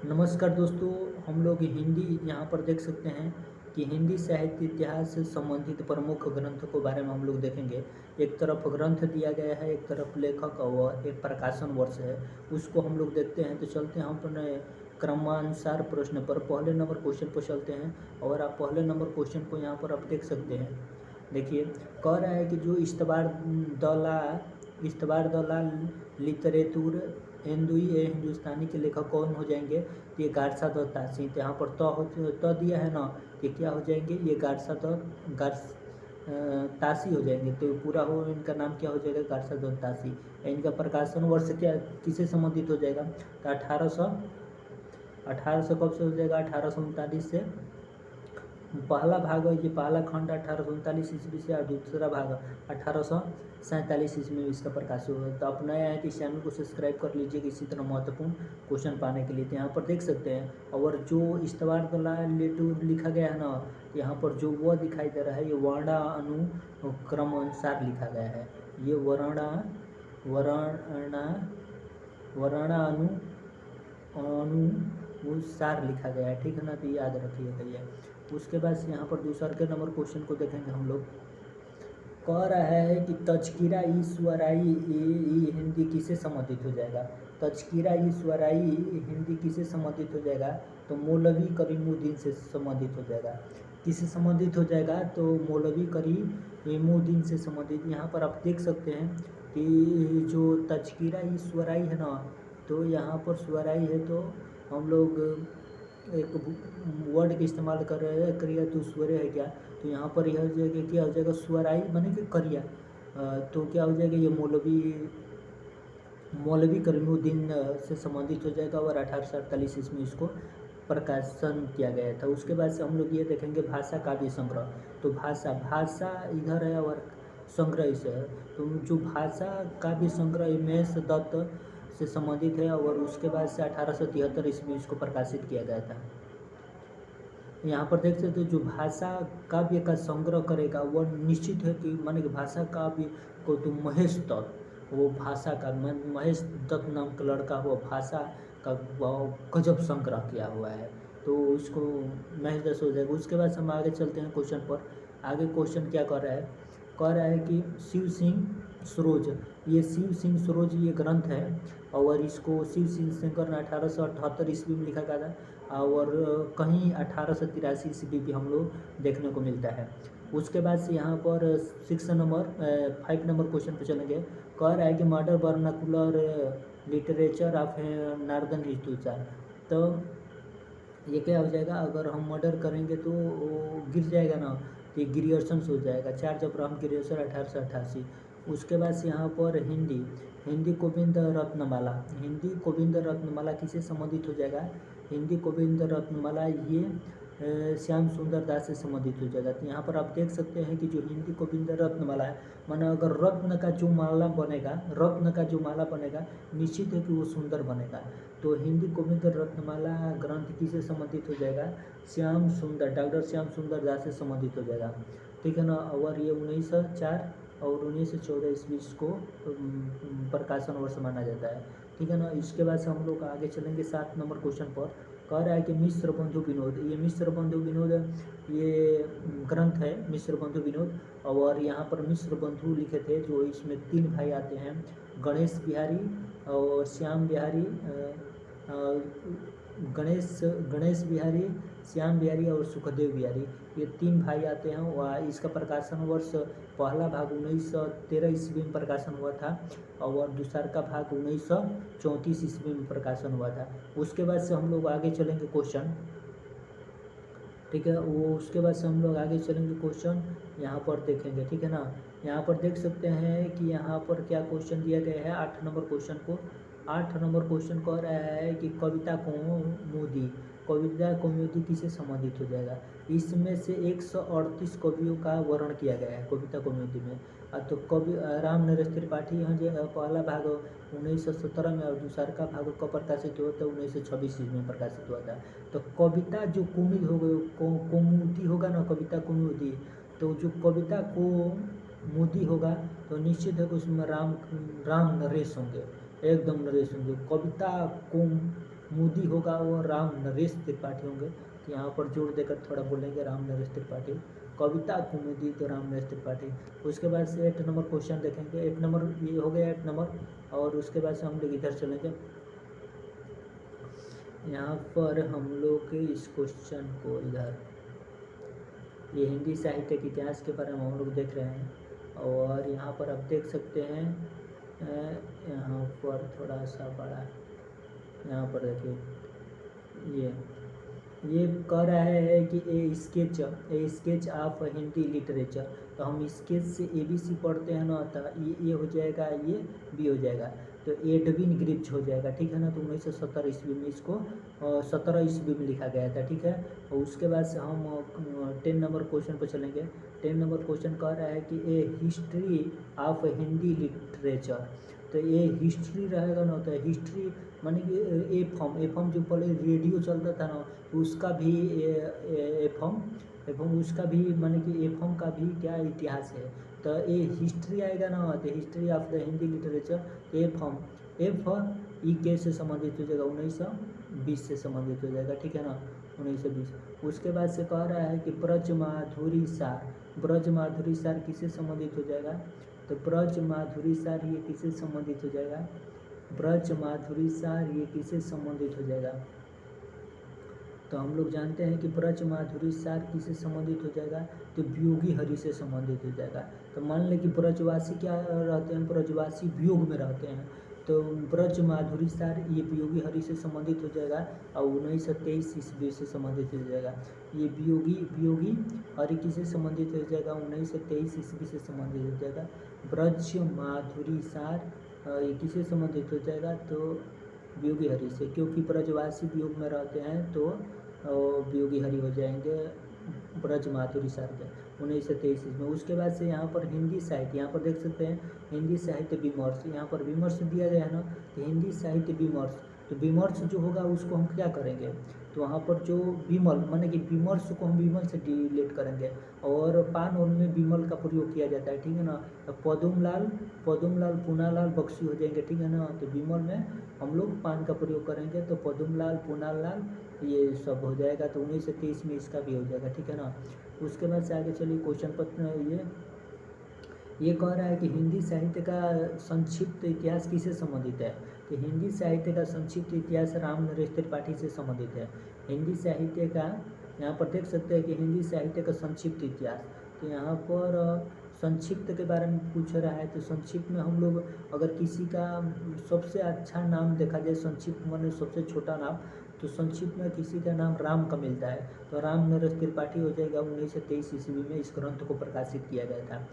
नमस्कार दोस्तों। हम लोग हिंदी यहाँ पर देख सकते हैं कि हिंदी साहित्य इतिहास से संबंधित प्रमुख ग्रंथों के बारे में हम लोग देखेंगे। एक तरफ ग्रंथ दिया गया है, एक तरफ लेखक और एक प्रकाशन वर्ष है, उसको हम लोग देखते हैं। तो चलते हैं हम अपने क्रमानुसार प्रश्न पर। पहले नंबर क्वेश्चन पर चलते हैं और आप पहले नंबर क्वेश्चन को यहाँ पर आप देख सकते हैं। देखिए, कह रहा है कि जो इस्तबार दौला लिटरेचर हिंदुई ए हिंदुस्तानी के लेखक कौन हो जाएंगे? तो ये गारसाद और तासी। तो यहाँ पर तो दिया है ना, कि क्या हो जाएंगे? ये गारसाद और तासी हो जाएंगे। तो पूरा हो इनका नाम क्या हो जाएगा? गारसाद और तासी। इनका प्रकाशन वर्ष क्या किसे संबंधित हो जाएगा? तो 1800 कब से हो जाएगा? 1839 से। पहला भाग है, ये पहला खंड 1839 ईस्वी से और दूसरा भाग 1847 ईस्वी में इसका प्रकाशन हुआ। तो आप नए आए तो इस चैनल को सब्सक्राइब कर लीजिए इसी तरह महत्वपूर्ण क्वेश्चन पाने के लिए। तो यहाँ पर देख सकते हैं, और जो इस्तवार लेटू लिखा गया है ना, यहाँ पर जो वह दिखाई दे रहा है, ये वर्णानुक्रम अनुसार लिखा गया है। ये वर्णानुसार लिखा गया है, ठीक है ना? तो याद रखिएगा ये। उसके बाद से यहाँ पर दूसरा के नंबर क्वेश्चन को देखेंगे हम लोग। कह रहा है कि तज़किरा ई स्वराई हिंदी किसे संबंधित हो जाएगा? तज़किरा ई स्वराई हिंदी किसे संबंधित हो जाएगा? तो मौलवी करीमुद्दीन से संबंधित हो जाएगा। किससे संबंधित हो जाएगा? तो मौलवी करीमुद्दीन से संबंधित। यहाँ पर आप देख सकते हैं कि जो तज़किरा ई स्वराई है ना, तो यहाँ पर स्वराई है, तो हम लोग एक वर्ड का इस्तेमाल कर रहे हैं, क्रिया तो स्वर है क्या? तो यहाँ पर यह हो जाएगा, क्या हो जाएगा? स्वराई माने कि करिया। तो क्या हो जाएगा? ये मौलवी करीमुद्दीन से संबंधित हो जाएगा और 1848 ईस्वी में इसको प्रकाशन किया गया था। उसके बाद से हम लोग ये देखेंगे भाषा काव्य संग्रह। तो भाषा इधर है और संग्रह इसे है। तो जो भाषा काव्य संग्रह महेश दत्त से संबंधित है और उसके बाद से 1873 ईस्वी में इसको प्रकाशित किया गया था। यहाँ पर देख सकते हो, जो भाषा काव्य का संग्रह करेगा वह निश्चित है कि माने कि भाषा काव्य को तो महेश दत्त, वो भाषा का महेश दत्त नाम का लड़का वो भाषा का गजब संग्रह किया हुआ है, तो उसको महेश दत्त हो जाएगा। उसके बाद हम आगे चलते हैं क्वेश्चन पर। आगे क्वेश्चन क्या कर रहा है? कह रहा है कि शिव सिंह सरोज, ये शिव सिंह सरोज ये ग्रंथ है और इसको शिव सिंह शंकर ने 1878 ईस्वी में लिखा गया था और कहीं 1883 ईस्वी भी हम लोग देखने को मिलता है। उसके बाद से यहाँ पर 5 नंबर क्वेश्चन पे चलेंगे। कह रहा है कि modern vernacular literature of northern Hindustan. तो ये क्या हो जाएगा? अगर हम मर्डर करेंगे तो वो गिर जाएगा ना, तो ये ग्रियर्सन हो जाएगा। 4 अब्राहम ग्रियर्सन 1888। उसके बाद से यहाँ पर हिंदी गोविंद रत्नमाला किसे संबंधित हो जाएगा? हिंदी गोविंद रत्नमाला ये श्याम सुंदर दास से संबंधित हो जाएगा। तो यहाँ पर आप देख सकते हैं कि जो हिंदी गोविंद रत्नमाला है, माना अगर रत्न का जो माला बनेगा निश्चित है कि वो सुंदर बनेगा। तो हिंदी गोविंद रत्नमाला ग्रंथ किसे संबंधित हो जाएगा? डॉक्टर श्याम सुंदर दास से संबंधित हो जाएगा, ठीक है ना? और ये 1904 और 1914 ईस्वी को प्रकाशन वर्ष माना जाता है, ठीक है ना? इसके बाद से हम लोग आगे चलेंगे 7 नंबर क्वेश्चन पर। कह रहा है कि मिश्र बंधु विनोद, ये मिश्र बंधु विनोद ये ग्रंथ है, मिश्र बंधु विनोद। और यहाँ पर मिश्र बंधु लिखे थे, जो इसमें 3 भाई आते हैं, गणेश बिहारी और श्याम बिहारी, गणेश बिहारी, श्याम बिहारी और सुखदेव बिहारी, ये 3 भाई आते हैं। वह इसका प्रकाशन वर्ष पहला भाग 1913 ईस्वी में प्रकाशन हुआ था और दूसरा का भाग 1934 ईस्वी में प्रकाशन हुआ था। उसके बाद से हम लोग आगे चलेंगे क्वेश्चन, ठीक है? वो उसके बाद से हम लोग आगे चलेंगे क्वेश्चन यहाँ पर देखेंगे, ठीक है ना? यहाँ पर देख सकते हैं कि यहाँ पर क्या क्वेश्चन दिया गया है 8 नंबर क्वेश्चन को। 8 नंबर क्वेश्चन कह रहा है कि कविता कौमुदी किसे संबंधित हो जाएगा? इसमें से 138 कवियों का वर्णन किया गया है कविता कौमुदी में। तो कवि राम नरेश त्रिपाठी यहाँ जो पहला भाग 1917 में और दूसरा का भाग कब प्रकाशित हुआ था? 1926 ईस्वी में प्रकाशित हुआ था। तो कविता जो कौमुदी होगा ना, कविता कौमुदी, तो जो कविता कौमुदी होगा तो निश्चित है कि उसमें राम नरेश होंगे, एकदम नरेश होंगे। कविता मोदी होगा वो राम नरेश त्रिपाठी होंगे, तो यहाँ पर जोड़ देकर थोड़ा बोलेंगे राम नरेश त्रिपाठी। कविता कुमुदी तो राम नरेश त्रिपाठी। उसके बाद से 8 नंबर क्वेश्चन देखेंगे। 8 नंबर ये हो गया 8 नंबर। और उसके बाद से हम लोग इधर चलेंगे, यहाँ पर हम लोग इस क्वेश्चन को इधर, ये हिंदी साहित्य के इतिहास के बारे में हम लोग देख रहे हैं। और यहाँ पर आप देख सकते हैं, यहाँ पर थोड़ा सा बड़ा, यहाँ पर देखिए ये कह रहा है कि ए स्केच ऑफ हिंदी लिटरेचर। तो हम स्केच से ABC पढ़ते हैं ना, तो ये हो जाएगा, ये B हो जाएगा, तो एडविन ग्रिप्च हो जाएगा, ठीक है ना। तो 1970 ईस्वी में इसको 17 ईस्वी में लिखा गया था, ठीक है। और उसके बाद से हम 10 नंबर क्वेश्चन पर चलेंगे। 10 नंबर क्वेश्चन कह रहा है कि ए हिस्ट्री ऑफ हिंदी लिटरेचर। तो ये हिस्ट्री रहेगा ना, तो हिस्ट्री माने कि एफम जो पहले रेडियो चलता था ना, तो उसका भी एफम उसका भी माने कि एफम का भी क्या इतिहास है। तो ये हिस्ट्री आएगा ना, तो history of the Hindi literature F E के से संबंधित हो जाएगा, 1920 से संबंधित हो जाएगा, ठीक है ना, 1920। उसके बाद से कह रहा है कि ब्रज माधुरी सार किससे संबंधित हो जाएगा। तो ब्रज माधुरी सार ये किससे संबंधित हो जाएगा, ब्रज माधुरी सार ये किससे संबंधित हो जाएगा। तो हम लोग जानते हैं कि ब्रज माधुरी सार किससे संबंधित हो जाएगा, तो वियोगी हरि से संबंधित हो जाएगा। तो मान लें कि ब्रजवासी क्या रहते हैं, ब्रजवासी वियोग में रहते हैं, तो ब्रज माधुरी सार ये वियोगी हरि से संबंधित हो जाएगा और 1923 ईस्वी से संबंधित हो जाएगा। ये वियोगी हरि किससे संबंधित हो जाएगा, 1923 ईस्वी से संबंधित हो जाएगा। ब्रज माधुरी सार ये किससे संबंधित हो जाएगा, तो वियोगी हरि से, क्योंकि ब्रजवासी वियोग में रहते हैं तो वियोगी हरि हो जाएंगे ब्रज माधुरी सार के 1923 में। उसके बाद से यहाँ पर हिंदी साहित्य, यहाँ पर देख सकते हैं हिंदी साहित्य विमर्श, यहाँ पर विमर्श दिया गया है ना, तो हिंदी साहित्य विमर्श। तो विमर्श जो होगा उसको हम क्या करेंगे, तो वहाँ पर जो विमल माने कि विमर्श को हम विमल से डिलीट करेंगे, और पान और में विमल का प्रयोग किया जाता है, ठीक है ना। तो पदुमलाल पूनालाल बख्शी हो जाएंगे, ठीक है ना। तो विमल में हम लोग पान का प्रयोग करेंगे, तो पदुमलाल पूनालाल ये सब हो जाएगा। तो 1923 में इसका भी हो जाएगा, ठीक है ना। उसके बाद से आगे चलिए क्वेश्चन पत्र, ये कह रहा है कि हिंदी साहित्य का संक्षिप्त इतिहास किससे संबंधित है। तो हिंदी साहित्य का संक्षिप्त इतिहास राम नरेश त्रिपाठी से संबंधित है। हिंदी साहित्य का यहाँ पर देख सकते हैं कि हिंदी साहित्य का संक्षिप्त इतिहास, तो यहाँ पर संक्षिप्त के बारे में पूछ रहा है। तो संक्षिप्त में हम लोग अगर किसी का सबसे अच्छा नाम देखा जाए, संक्षिप्त माने सबसे छोटा नाम, तो संक्षिप्त में किसी का नाम राम का मिलता है, तो राम नरेश त्रिपाठी हो जाएगा। 1923 ईस्वी में इस ग्रंथ को प्रकाशित किया गया था।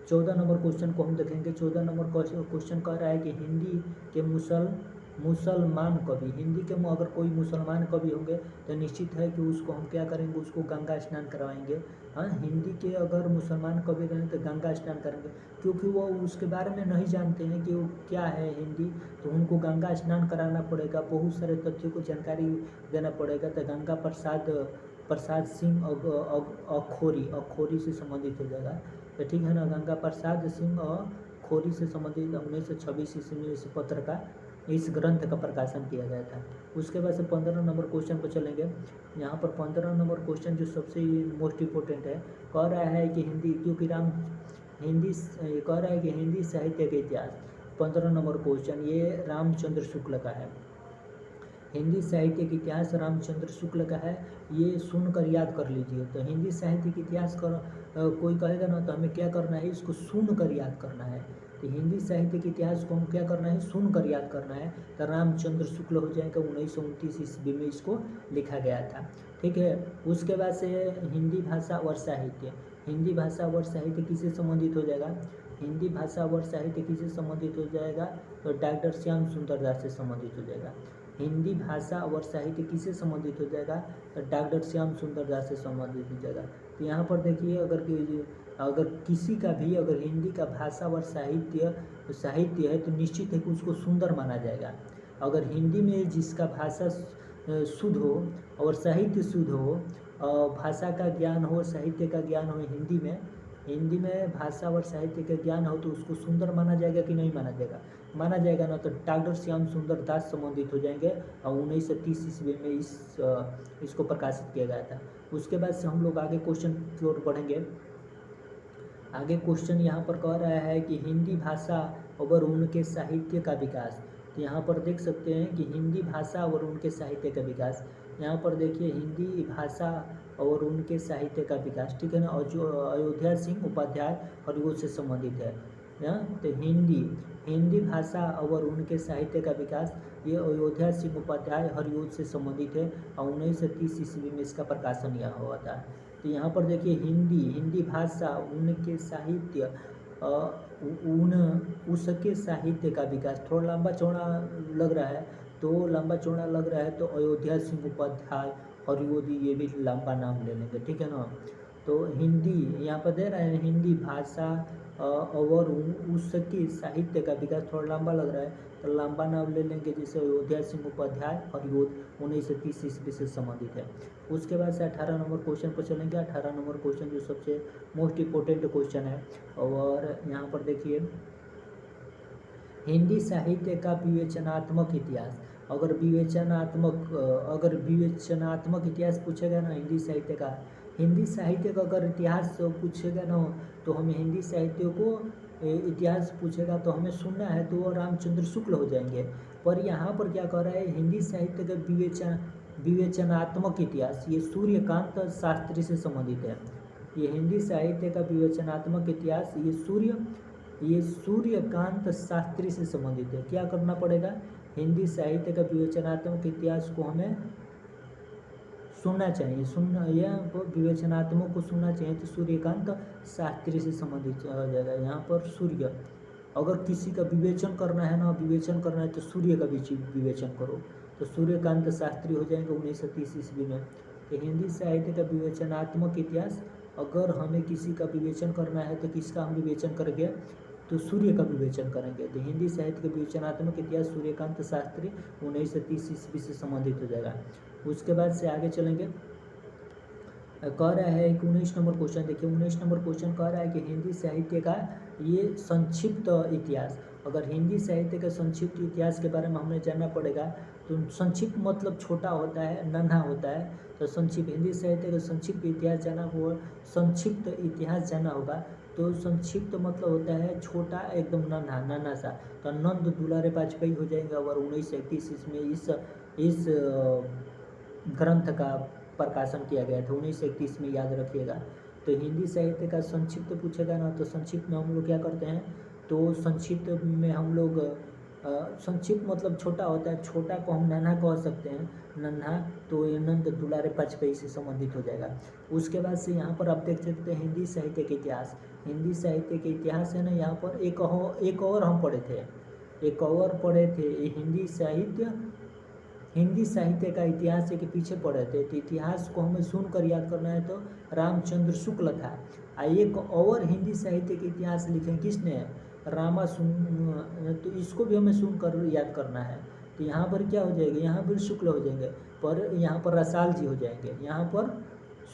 14 नंबर क्वेश्चन को हम देखेंगे। 14 नंबर क्वेश्चन कह रहा है कि हिंदी के मुसलमान कवि, हिंदी के अगर कोई मुसलमान कवि होंगे तो निश्चित है कि उसको हम क्या करेंगे, उसको गंगा स्नान करवाएंगे। हाँ, हिंदी के अगर मुसलमान कवि रहें तो गंगा स्नान करेंगे, क्योंकि वो उसके बारे में नहीं जानते हैं कि वो क्या है हिंदी, तो उनको गंगा स्नान कराना पड़ेगा, बहुत सारे तथ्यों को जानकारी देना पड़ेगा। तो गंगा प्रसाद सिंह अखोरी से संबंधित हो जाएगा, तो ठीक है ना। गंगा प्रसाद सिंह अखोरी से संबंधित 1926 ईस्वी में इस पत्र का, इस ग्रंथ का प्रकाशन किया गया था। उसके बाद से 15 नंबर क्वेश्चन पर चलेंगे। यहाँ पर 15 नंबर क्वेश्चन जो सबसे मोस्ट इम्पोर्टेंट है, कह रहा है कि हिंदी, क्योंकि कह रहा है कि हिंदी साहित्य के इतिहास। 15 नंबर क्वेश्चन ये रामचंद्र शुक्ल का है। हिंदी साहित्य के इतिहास रामचंद्र शुक्ल का है, ये सुनकर याद कर लीजिए। तो हिंदी साहित्य के इतिहास कोई कहेगा ना, तो हमें क्या करना है, इसको सुनकर याद करना है। तो हिंदी साहित्य के इतिहास को हम क्या करना है, सुनकर याद करना है। तो रामचंद्र शुक्ल हो जाएगा, 1929 ईस्वी में इसको लिखा गया था, ठीक है। उसके बाद से हिंदी भाषा और साहित्य, हिंदी भाषा और साहित्य किससे संबंधित हो जाएगा, हिंदी भाषा और साहित्य किससे संबंधित हो जाएगा, तो डॉक्टर श्याम सुंदर दास से संबंधित हो जाएगा। हिंदी भाषा और साहित्य किससे संबंधित हो जाएगा, तो डॉक्टर श्याम सुंदर दास से संबंधित हो जाएगा। तो यहाँ पर देखिए, अगर किसी का भी अगर हिंदी का भाषा और साहित्य है, तो निश्चित है कि उसको सुंदर माना जाएगा। अगर हिंदी में जिसका भाषा शुद्ध हो और साहित्य शुद्ध हो, भाषा का ज्ञान हो, साहित्य का ज्ञान हो हिंदी में, हिंदी में भाषा और साहित्य का ज्ञान हो तो उसको सुंदर माना जाएगा कि नहीं माना जाएगा? माना जाएगा ना। तो डॉक्टर श्याम सुंदर दास संबंधित हो जाएंगे और 1930 ईस्वी में इसको प्रकाशित किया गया था। उसके बाद से हम लोग आगे क्वेश्चन की ओर बढ़ेंगे। आगे क्वेश्चन यहाँ पर कह रहा है कि हिंदी भाषा और उनके साहित्य का विकास। तो यहाँ पर देख सकते हैं कि हिंदी भाषा और उनके साहित्य का विकास। यहाँ पर देखिए हिंदी भाषा और उनके साहित्य का विकास, ठीक है ना। और जो अयोध्या सिंह उपाध्याय और वो से संबंधित है ना। तो हिंदी भाषा और उनके साहित्य का विकास, ये अयोध्या सिंह उपाध्याय हरिओं से संबंधित है और 1930 ईस्वी में इसका प्रकाशन यहाँ हुआ था। तो यहाँ पर देखिए हिंदी भाषा उनके साहित्य उसके साहित्य का विकास। थोड़ा लंबा चौड़ा लग रहा है, तो लंबा चौड़ा लग रहा है तो अयोध्या सिंह उपाध्याय हरिओं, ये भी लंबा नाम ले लेंगे, ठीक है ना। तो हिंदी यहाँ पर दे रहे हैं हिंदी भाषा और उसके साहित्य का विकास। थोड़ा लंबा लग रहा है तो लंबा नाम ले लेंगे, जैसे अयोध्या सिंह उपाध्याय हरिओं 1930 ईस्वी से संबंधित है। उसके बाद से 18 नंबर क्वेश्चन पर चलेंगे। 18 नंबर क्वेश्चन जो सबसे मोस्ट इम्पोर्टेंट क्वेश्चन है, और यहाँ पर देखिए हिंदी साहित्य का विवेचनात्मक इतिहास। अगर विवेचनात्मक इतिहास पूछेगा ना हिंदी साहित्य का अगर इतिहास पूछेगा ना, तो हमें हिंदी साहित्य को इतिहास पूछेगा तो हमें सुनना है तो वो रामचंद्र शुक्ल हो जाएंगे। पर यहाँ पर क्या कह रहा है, हिंदी साहित्य का विवेचनात्मक इतिहास, ये सूर्यकांत शास्त्री से संबंधित है। ये हिंदी साहित्य का विवेचनात्मक इतिहास ये सूर्यकांत शास्त्री से संबंधित है। क्या करना पड़ेगा, हिंदी साहित्य का विवेचनात्मक इतिहास को हमें सुनना चाहिए, यह विवेचनात्मक को सुनना चाहिए। तो सूर्यकांत शास्त्री से संबंधित हो जाएगा। यहाँ पर सूर्य, अगर किसी का विवेचन करना है तो सूर्य का विवेचन करो, तो सूर्यकांत शास्त्री हो जाएंगे 1930 ईस्वी में। तो हिंदी साहित्य का विवेचनात्मक इतिहास, अगर हमें किसी का विवेचन करना है तो किसका हम विवेचन करेंगे, तो सूर्य का विवेचन करेंगे। तो हिंदी साहित्य का विवेचनात्मक इतिहास सूर्यकांत शास्त्री 1930 ईस्वी से संबंधित हो जाएगा। उसके बाद से आगे चलेंगे। कह रहा है कि 19 नंबर क्वेश्चन देखिए, 19 नंबर क्वेश्चन कह रहा है कि हिंदी साहित्य का ये संक्षिप्त इतिहास। अगर हिंदी साहित्य का संक्षिप्त इतिहास के बारे में हमें जानना पड़ेगा, तो संक्षिप्त मतलब छोटा होता है, नन्हा होता है। तो हिंदी साहित्य का संक्षिप्त इतिहास जाना होगा। तो संक्षिप्त मतलब होता है छोटा, एकदम नन्हा सा। तो नंद दुलारे वाजपेयी हो जाएगा। और 1931 इसमें इस ग्रंथ का प्रकाशन किया गया था 1931 में, याद रखिएगा। तो हिंदी साहित्य का संक्षिप्त पूछेगा ना, तो संक्षिप्त में हम लोग क्या करते हैं, तो संक्षिप्त में हम लोग संक्षिप्त मतलब छोटा होता है, छोटा को हम नन्हा कह सकते हैं, नन्हा। तो ये नंद दुलारे वाजपेयी से संबंधित हो जाएगा। उसके बाद से यहाँ पर आप देख सकते हैं हिंदी साहित्य के इतिहास। हिंदी साहित्य के इतिहास है ना, यहाँ पर एक और हम पढ़े थे, हिंदी साहित्य का इतिहास के पीछे पढ़े थे। तो इतिहास को हमें सुनकर याद करना है, तो रामचंद्र शुक्ल था। एक और हिंदी साहित्य के इतिहास लिखे किसने, तो इसको भी हमें सुनकर याद करना है। तो यहाँ पर क्या हो जाएगा, यहाँ पर शुक्ल हो जाएंगे, पर यहाँ पर रसाल जी हो जाएंगे। यहाँ पर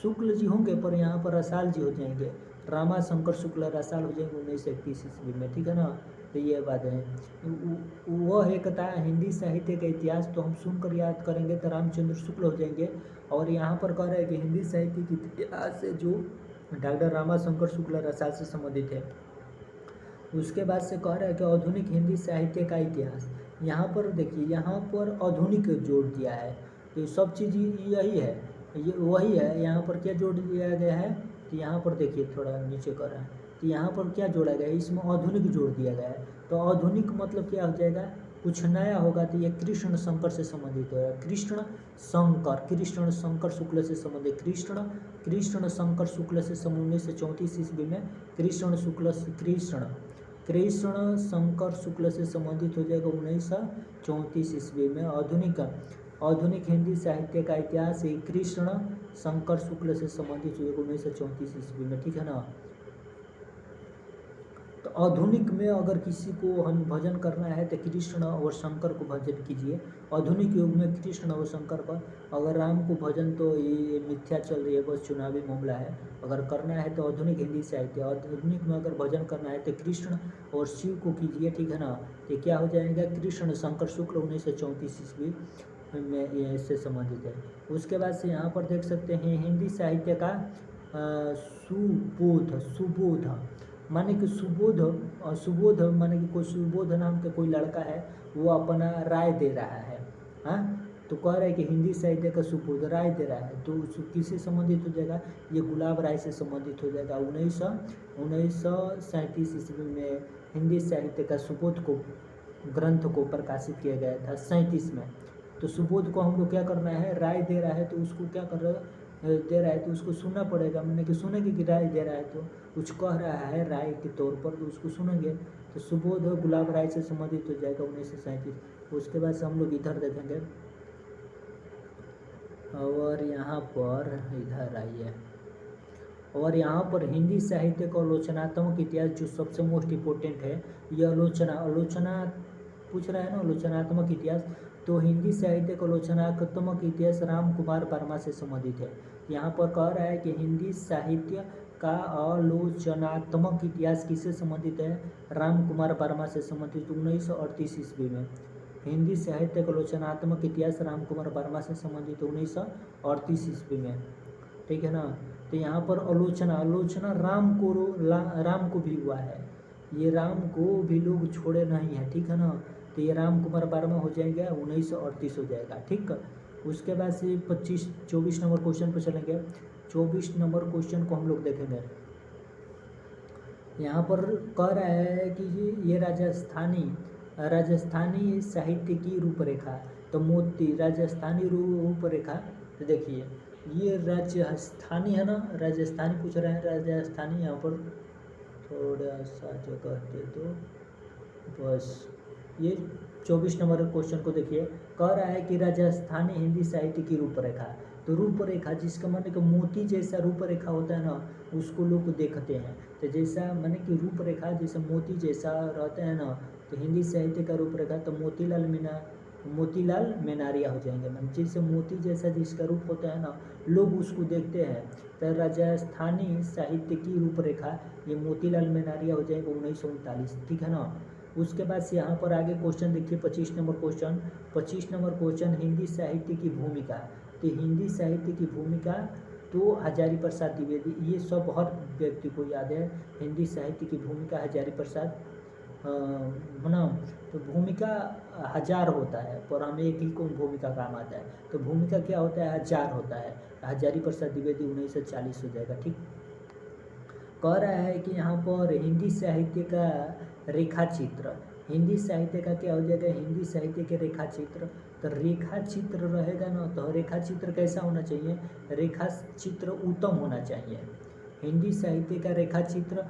शुक्ल जी होंगे पर यहाँ पर रसाल जी हो जाएंगे। रामा शंकर शुक्ल रसाल हो जाएंगे 1931 ईस्वी में, ठीक है ना। तो ये बात है। वह एक था हिंदी साहित्य का इतिहास, तो हम सुनकर याद करेंगे तो रामचंद्र शुक्ल हो जाएंगे। और यहाँ पर कह रहे हैं कि हिंदी साहित्य के इतिहास से जो डॉक्टर रामा शंकर शुक्ल रसाल से संबंधित है। उसके बाद से कह रहा है कि आधुनिक हिंदी साहित्य का इतिहास। यहाँ पर देखिए, यहाँ पर आधुनिक जोड़ दिया है। तो सब चीज़ यही है, ये वही है। यहाँ पर क्या जोड़ दिया गया है, तो यहाँ पर देखिए थोड़ा नीचे कर रहा है, तो यहाँ पर क्या जोड़ा गया है, इसमें आधुनिक जोड़ दिया गया है। तो आधुनिक मतलब क्या हो जाएगा, कुछ नया होगा। तो ये कृष्ण शंकर से संबंधित होगा, कृष्ण शंकर शुक्ल से संबंधित, कृष्ण शंकर शुक्ल से 1934 ईस्वी में कृष्ण शंकर शुक्ल से संबंधित हो जाएगा 1934 ईस्वी में। आधुनिक हिंदी साहित्य का इतिहास कृष्ण शंकर शुक्ल से संबंधित हो जाएगा 1934 ईस्वी में, ठीक है ना। तो तो आधुनिक में अगर किसी को हम भजन करना है तो कृष्ण और शंकर को भजन कीजिए। आधुनिक युग में कृष्ण और शंकर का, अगर राम को भजन तो ये मिथ्या चल रही है, बस चुनावी मामला है। अगर करना है तो आधुनिक हिंदी साहित्य, आधुनिक में अगर भजन करना है तो कृष्ण और शिव को कीजिए, ठीक है ना। तो क्या हो जाएगा, कृष्ण शंकर शुक्ल 1934 ईस्वी में ये इससे संबंधित है। उसके बाद से यहाँ पर देख सकते हैं हिंदी साहित्य का सुबोध माने कि सुबोध माने कि कोई सुबोध नाम का कोई लड़का है, वो अपना राय दे रहा है। हाँ, तो कह रहा है कि हिंदी साहित्य का सुबोध राय दे रहा है, तो किससे संबंधित हो जाएगा, ये गुलाब राय से संबंधित हो जाएगा। 1937 ईस्वी में हिंदी साहित्य का सुबोध को ग्रंथ को प्रकाशित किया गया था 37 में। तो सुबोध को हम लोग क्या करना है, राय दे रहा है तो उसको क्या कर दे रहा है तो उसको सुनना पड़ेगा। मैंने कि सुनेंगे कि राय दे रहा है तो कुछ कह रहा है राय के तौर पर, तो उसको सुनेंगे। तो सुबोध गुलाब राय से संबंधित हो जाएगा 1937। उसके बाद से हम लोग इधर देखेंगे, और यहाँ पर इधर आइए, और यहाँ पर हिंदी साहित्य का आलोचनात्मक इतिहास जो सबसे मोस्ट इम्पोर्टेंट है, ये आलोचना पूछ रहा है ना, आलोचनात्मक इतिहास। तो हिंदी साहित्य का आलोचनात्मक इतिहास राम कुमार वर्मा से संबंधित है। यहाँ पर कह रहा है कि हिंदी साहित्य का आलोचनात्मक इतिहास किससे संबंधित है, राम कुमार वर्मा से संबंधित 1938 ईस्वी में। हिंदी साहित्य का आलोचनात्मक इतिहास राम कुमार वर्मा से संबंधित 1938 ईस्वी में, ठीक है ना। तो यहाँ पर आलोचना राम को भी हुआ है, ये राम को भी लोग छोड़े नहीं है, ठीक है ना। तो ये राम कुमार वर्मा हो जाएगा 1938 हो जाएगा, ठीक। उसके बाद से 24 नंबर क्वेश्चन पर चलेंगे। 24 नंबर क्वेश्चन को हम लोग देखेंगे। यहाँ पर कह रहा है कि ये राजस्थानी साहित्य की रूपरेखा, तो मोती राजस्थानी रूपरेखा। तो देखिए ये राजस्थानी है ना, राजस्थानी पूछ रहे हैं, राजस्थानी। यहाँ पर थोड़ा सा जगह दे दो बस। ये 24 नंबर क्वेश्चन को देखिए, कह रहा है कि राजस्थानी हिंदी साहित्य की रूपरेखा। तो रूपरेखा जिसका माने कि मोती जैसा रूपरेखा होता है ना, उसको लोग देखते हैं। तो जैसा माने कि रूपरेखा जैसे मोती जैसा रहता है ना, तो हिंदी साहित्य का रूपरेखा तो मोतीलाल मेनारिया हो जाएंगे। मैम जैसे मोती जैसा जिसका रूप होता है ना, लोग उसको देखते हैं। तो राजस्थानी साहित्य की रूपरेखा ये मोतीलाल मेनारिया हो जाएगा 1939, ठीक है ना। उसके बाद से यहाँ पर आगे क्वेश्चन देखिए 25 नंबर क्वेश्चन हिंदी साहित्य की भूमिका। तो हिंदी साहित्य की भूमिका तो हजारी प्रसाद द्विवेदी, ये सब हर व्यक्ति को याद है। हिंदी साहित्य की भूमिका हजारी प्रसाद है ना। तो भूमिका 1000 होता है, पर हमें एक ही को भूमिका काम आता है। तो भूमिका क्या होता है, 1000 होता है। हजारी प्रसाद द्विवेदी 1940 हो जाएगा, ठीक। कह रहा है कि यहाँ पर हिंदी साहित्य का रेखाचित्र, हिंदी साहित्य का क्या हो जाएगा, हिंदी साहित्य के रेखाचित्र। तो रेखाचित्र रहेगा ना, तो रेखाचित्र कैसा होना चाहिए, रेखाचित्र उत्तम होना चाहिए। हिंदी साहित्य का रेखाचित्र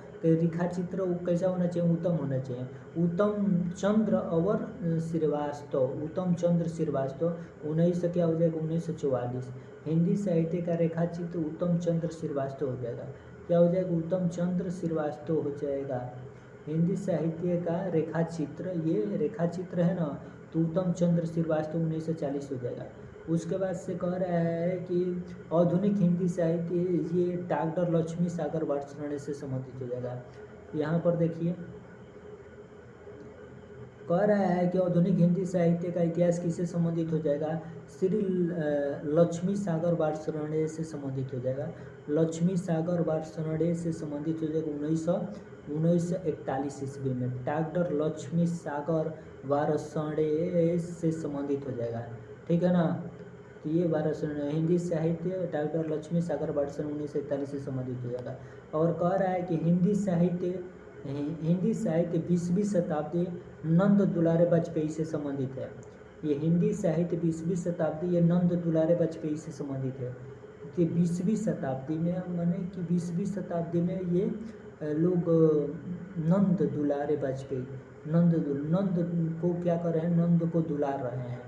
कैसा होना चाहिए, उत्तम होना चाहिए। उत्तम चंद्र श्रीवास्तव 19 क्या हो जाएगा 1944। हिंदी साहित्य का रेखाचित्र उत्तम चंद्र श्रीवास्तव हो जाएगा। क्या हो जाएगा, उत्तम चंद्र श्रीवास्तव हो जाएगा। हिंदी साहित्य का रेखाचित्र, ये रेखाचित्र है ना, तो उत्तम चंद्र श्रीवास्तव 1940 हो जाएगा। उसके बाद से कह रहा है कि आधुनिक हिंदी साहित्य, ये डॉक्टर लक्ष्मी सागर वात्सल्य से संबंधित हो जाएगा। यहाँ पर देखिए कह रहा है कि आधुनिक हिंदी साहित्य का इतिहास किससे संबंधित हो जाएगा, श्री लक्ष्मी सागर वात्सल्य से संबंधित हो जाएगा। लक्ष्मी सागर वात्सल्य से संबंधित हो जाएगा 1941 ईस्वी में। डॉक्टर लक्ष्मी सागर वात्सल्य से संबंधित हो जाएगा, ठीक है ना। तो ये वात्सल्य हिंदी साहित्य डॉक्टर लक्ष्मी सागर वात्सल्य 1941 से संबंधित हो जाएगा। और कह रहा है कि हिंदी साहित्य 20वीं शताब्दी नंद दुलारे वाजपेयी से संबंधित है। ये हिंदी साहित्य 20वीं शताब्दी ये नंद दुलारे वाजपेयी से संबंधित है। कि 20वीं शताब्दी में माने कि 20वीं शताब्दी में ये लोग नंद दुलारे वाजपेयी नंद को क्या कर रहे हैं, नंद को दुलार रहे हैं।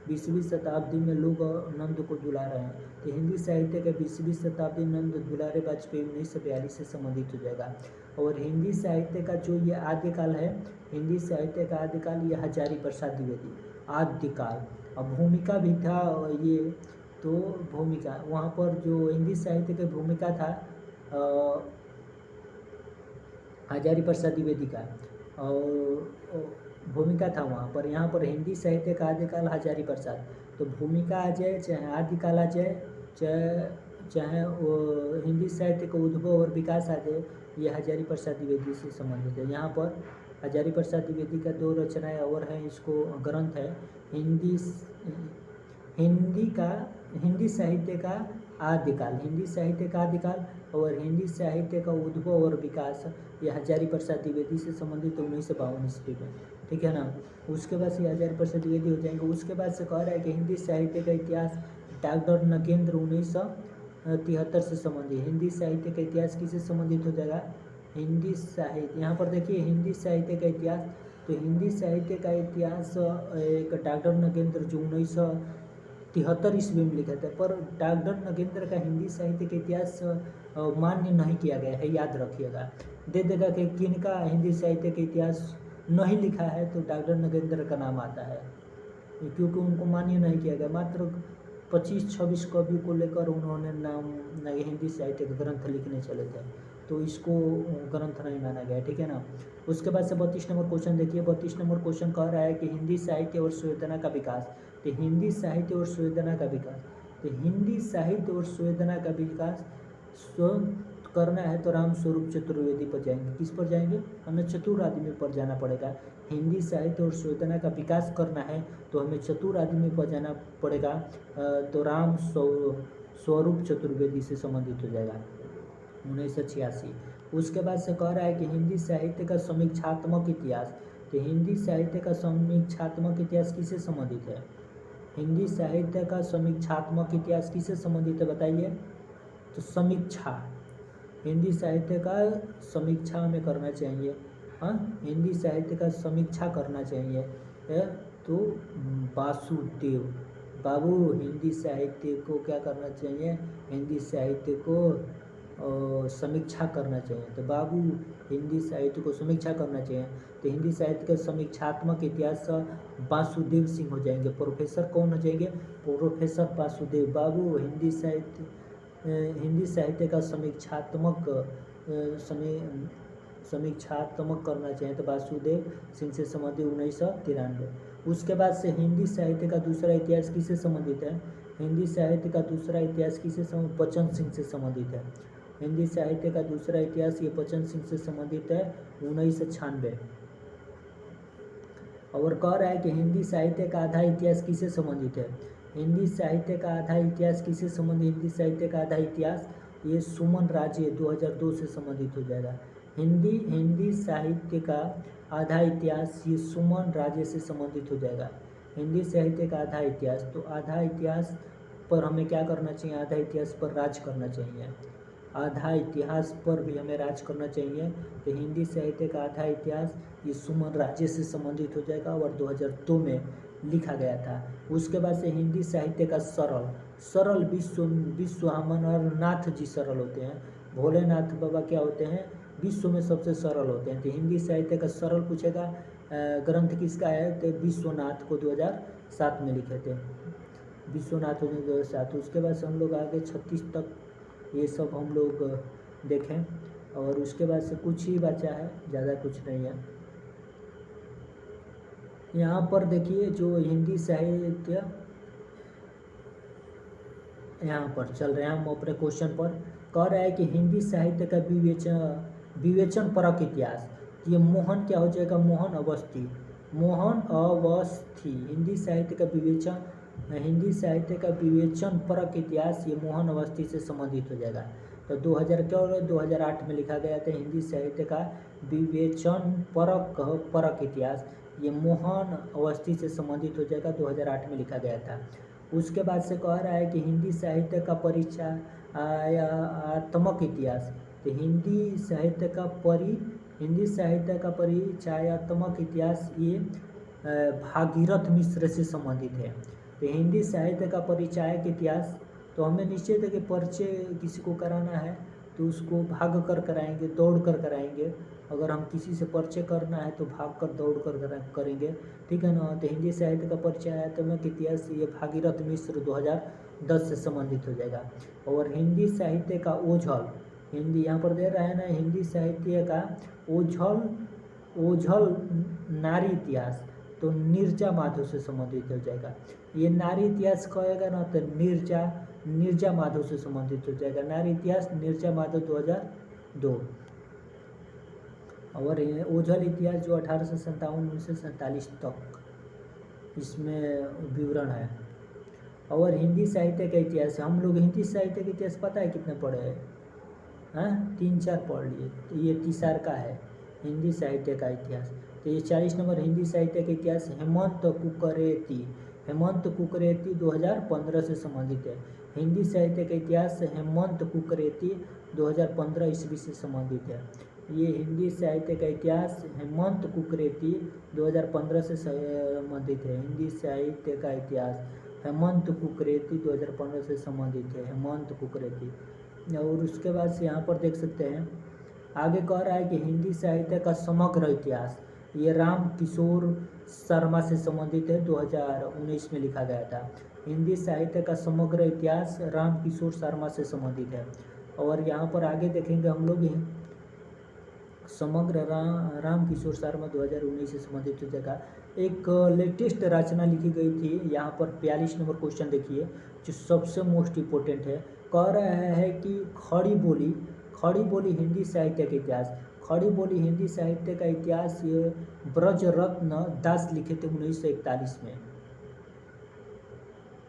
20वीं शताब्दी में लोग नंद को दुला रहे हैं, तो हिंदी साहित्य का 20वीं शताब्दी नंद दुलारे वाजपेयी 1942 से संबंधित हो जाएगा। और हिंदी साहित्य का जो ये आदिकाल है, हिंदी साहित्य का आदिकाल ये हजारी प्रसाद द्विवेदी आदिकाल। अब भूमिका भी था ये, तो भूमिका वहाँ पर जो हिंदी साहित्य की भूमिका था हजारी प्रसाद द्विवेदी का और भूमिका था वहाँ पर। यहाँ पर हिंदी साहित्य का आदिकाल हजारी प्रसाद, तो भूमिका आ जाए चाहे आदिकाल आ जाए चाहे वो हिंदी साहित्य का उद्भव और विकास आ जाए, ये हजारी प्रसाद द्विवेदी से संबंधित है। यहाँ पर हजारी प्रसाद द्विवेदी का 2 रचनाएं और हैं, इसको ग्रंथ है हिंदी साहित्य का आदिकाल, हिंदी साहित्य का आदिकाल और हिंदी साहित्य का उद्भव और विकास, ये हजारी प्रसाद द्विवेदी से संबंधित 1952 ईस्वी में, ठीक है ना। उसके बाद से हजारी प्रसाद द्विवेदी हो जाएंगे। उसके बाद से कह रहा है कि हिंदी साहित्य का इतिहास डॉक्टर नगेंद्र 1973 से संबंधित। हिंदी साहित्य का इतिहास किससे संबंधित हो जाएगा? हिंदी साहित्य, यहाँ पर देखिए हिंदी साहित्य का इतिहास, तो हिंदी साहित्य का इतिहास एक डॉक्टर नगेंद्र जो 1973 ईस्वी में लिखा था, पर डॉक्टर नगेंद्र का हिंदी साहित्य का इतिहास मान्य नहीं किया गया है, याद रखिएगा। दे देगा कि किनका हिंदी साहित्य का इतिहास नहीं लिखा है, तो डॉक्टर नगेंद्र का नाम आता है, क्योंकि उनको मान्य नहीं किया गया। मात्र 25-26 कवि को लेकर उन्होंने नाम हिंदी साहित्य के ग्रंथ लिखने चले थे, तो इसको ग्रंथ नहीं माना गया, ठीक है ना। उसके बाद से 32 नंबर क्वेश्चन देखिए। 32 नंबर क्वेश्चन कह रहा है कि हिंदी साहित्य और संवेदना का विकास, तो हिंदी साहित्य और संवेदना का विकास, तो हिंदी साहित्य और संवेदना का विकास करना है तो राम स्वरूप चतुर्वेदी पर जाएंगे। किस पर जाएंगे? हमें चतुर आदमी पर जाना पड़ेगा। हिंदी साहित्य और संवेदना का विकास करना है तो हमें चतुर आदमी पर जाना पड़ेगा, तो राम स्वरूप चतुर्वेदी से संबंधित हो जाएगा 1986। उसके बाद से कह रहा है कि हिंदी साहित्य का समीक्षात्मक इतिहास, तो हिंदी साहित्य का समीक्षात्मक इतिहास किससे संबंधित है? हिंदी साहित्य का समीक्षात्मक इतिहास किससे संबंधित है बताइए? तो समीक्षा, हिंदी साहित्य का समीक्षा हमें करना चाहिए। हाँ, हिंदी साहित्य का समीक्षा करना चाहिए तो वासुदेव बाबू हिंदी साहित्य को क्या करना चाहिए? हिंदी साहित्य को समीक्षा करना चाहिए, तो बाबू हिंदी साहित्य को समीक्षा करना चाहिए। तो हिंदी साहित्य का समीक्षात्मक इतिहास वासुदेव सिंह हो जाएंगे। प्रोफेसर कौन हो जाएंगे? प्रोफेसर वासुदेव बाबू हिंदी साहित्य का समीक्षात्मक करना चाहिए, तो वासुदेव सिंह से संबंधित 1993। उसके बाद से हिंदी साहित्य का दूसरा इतिहास किससे संबंधित है? हिंदी साहित्य का दूसरा इतिहास किससे संबंधित? बचन सिंह से संबंधित है। हिंदी साहित्य का दूसरा इतिहास ये बचन सिंह से संबंधित है 1996। और कह रहा है कि हिंदी साहित्य का आधा इतिहास किससे संबंधित है? हिंदी साहित्य का आधा इतिहास किससे संबंधित? हिंदी साहित्य का आधा इतिहास ये सुमन राजे 2002 से संबंधित हो जाएगा। हिंदी साहित्य का आधा इतिहास ये सुमन राजे से संबंधित हो जाएगा। हिंदी साहित्य का आधा इतिहास, तो आधा इतिहास पर हमें क्या करना चाहिए? आधा इतिहास पर राज करना चाहिए। आधा इतिहास पर भी हमें राज करना चाहिए, तो हिंदी साहित्य का आधा इतिहास ये सुमन राजे से संबंधित हो जाएगा और 2002 में लिखा गया था। उसके बाद से हिंदी साहित्य का सरल विश्व अमरनाथ जी सरल होते हैं। भोलेनाथ बाबा क्या होते हैं? विश्व में सबसे सरल होते हैं। तो हिंदी साहित्य का सरल पूछेगा ग्रंथ किसका है? तो विश्वनाथ को 2007 में लिखे थे, विश्वनाथ ने 2007। उसके बाद से हम लोग आगे 36 तक ये सब हम लोग देखें, और उसके बाद से कुछ ही बचा है, ज़्यादा कुछ नहीं है। यहाँ पर देखिए जो हिंदी साहित्य यहाँ पर चल रहे हैं हम अपने क्वेश्चन पर। कह रहा है कि हिंदी साहित्य का विवेचन परक इतिहास, ये मोहन क्या हो जाएगा? मोहन अवस्थी हिंदी साहित्य का विवेचन परक इतिहास ये मोहन अवस्थी से संबंधित हो जाएगा। तो 2008 में लिखा गया था हिंदी साहित्य का विवेचन परक इतिहास, ये मोहन अवस्थी से संबंधित हो जाएगा, 2008 में लिखा गया था। उसके बाद से कह रहा है कि हिंदी साहित्य का परिचयात्मक इतिहास, तो हिंदी साहित्य का परिचयात्मक इतिहास ये भागीरथ मिश्र से संबंधित है। तो हिंदी साहित्य का परिचायक इतिहास, तो हमें निश्चित है कि परिचय किसी को कराना है तो उसको भाग कर कराएंगे, दौड़ कर कराएंगे। अगर हम किसी से परिचय करना है तो भाग कर दौड़ कर करेंगे, ठीक है ना। तो हिंदी साहित्य का परिचय आयतमक इतिहास ये भागीरथ मिश्र 2010 से संबंधित हो जाएगा। और हिंदी साहित्य का ओझल, हिंदी यहाँ पर दे रहा है ना, हिंदी साहित्य का ओझल नारी इतिहास, तो नीरजा माधव से संबंधित हो जाएगा। ये नारी इतिहास कहेगा ना तो नीरजा माधव से संबंधित हो जाएगा। नारी इतिहास नीरजा माधव 2002। और ओझल इतिहास जो 1857-1947 तक इसमें विवरण है। और हिंदी साहित्य का इतिहास, हम लोग हिंदी साहित्य का इतिहास पता है कितने पढ़े हैं? हाँ, 3-4 पढ़ लिए। तो ये तीसरा का है हिंदी साहित्य का इतिहास। तो ये 40 नंबर हिंदी साहित्य का इतिहास हेमंत कुकरेती 2015 से संबंधित है। हिंदी साहित्य का इतिहास हेमंत कुकरेती 2015 ईस्वी से संबंधित है। ये हिंदी साहित्य का इतिहास हेमंत कुकरेती 2015 से संबंधित है। हिंदी साहित्य का इतिहास हेमंत कुकरेती 2015 से संबंधित है, हेमंत कुकरेती। और उसके बाद से यहाँ पर देख सकते हैं आगे कह रहा है कि हिंदी साहित्य का समग्र इतिहास, ये राम किशोर शर्मा से संबंधित है, 2019 में लिखा गया था। हिंदी साहित्य का समग्र इतिहास राम किशोर शर्मा से संबंधित है। और यहाँ पर आगे देखेंगे हम लोग समग्र राम किशोर शर्मा 2019 से संबंधित हो जाएगा। एक लेटेस्ट रचना लिखी गई थी, यहाँ पर 42 नंबर क्वेश्चन देखिए जो सबसे मोस्ट इम्पोर्टेंट है। कह रहा है कि खड़ी बोली हिंदी साहित्य का इतिहास, खड़ी बोली हिंदी साहित्य का इतिहास ये ब्रजरत्न दास लिखे थे 1941 में।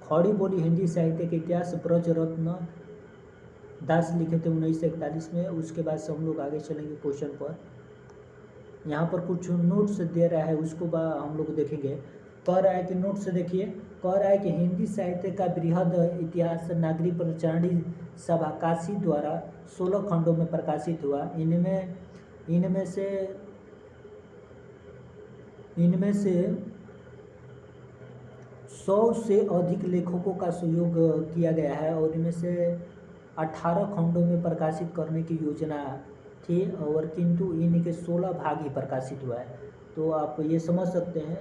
खड़ी बोली हिंदी साहित्य का इतिहास ब्रजरत्न दास लिखे थे 1941 में। उसके बाद से हम लोग आगे चलेंगे क्वेश्चन पर। यहाँ पर कुछ नोट्स दे रहा है, उसको हम लोग देखेंगे। कह रहा है कि नोट्स देखिए, कह रहा है कि हिंदी साहित्य का बृहद इतिहास नागरी प्रचारणी सभा काशी द्वारा 16 खंडों में प्रकाशित हुआ। इनमें से 100 से अधिक लेखकों का सहयोग किया गया है और इनमें से 18 खंडों में प्रकाशित करने की योजना थी, और किंतु इनके 16 भाग ही प्रकाशित हुआ है। तो आप ये समझ सकते हैं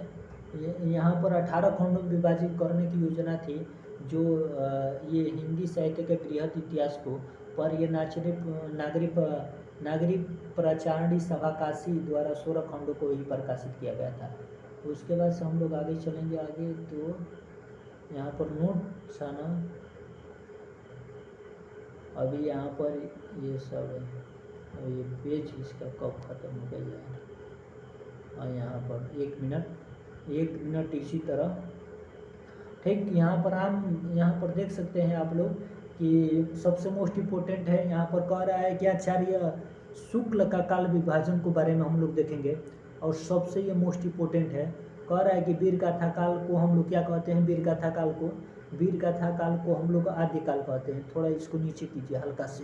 यहाँ पर 18 खंडों में विभाजित करने की योजना थी, जो ये हिंदी साहित्य के बृहद इतिहास को, पर ये नागरी प्रचारणी सभा काशी द्वारा 16 खंडों को ही प्रकाशित किया गया था। उसके बाद से हम लोग आगे चलेंगे। आगे तो यहाँ पर नोट्स आना, अभी यहाँ पर ये सब है, और ये पेज इसका कब ख़त्म हो गया है, और यहाँ पर एक मिनट इसी तरह, ठीक। यहाँ पर देख सकते हैं आप लोग कि सबसे मोस्ट इम्पोर्टेंट है, यहाँ पर कह रहा है कि आचार्य शुक्ल का काल विभाजन के बारे में हम लोग देखेंगे। और सबसे ये मोस्ट इम्पोर्टेंट है, कह रहा है कि वीर गाथा काल को हम लोग क्या कहते हैं, वीर गाथा काल को हम लोग आदिकाल कहते हैं। थोड़ा इसको नीचे कीजिए हल्का से।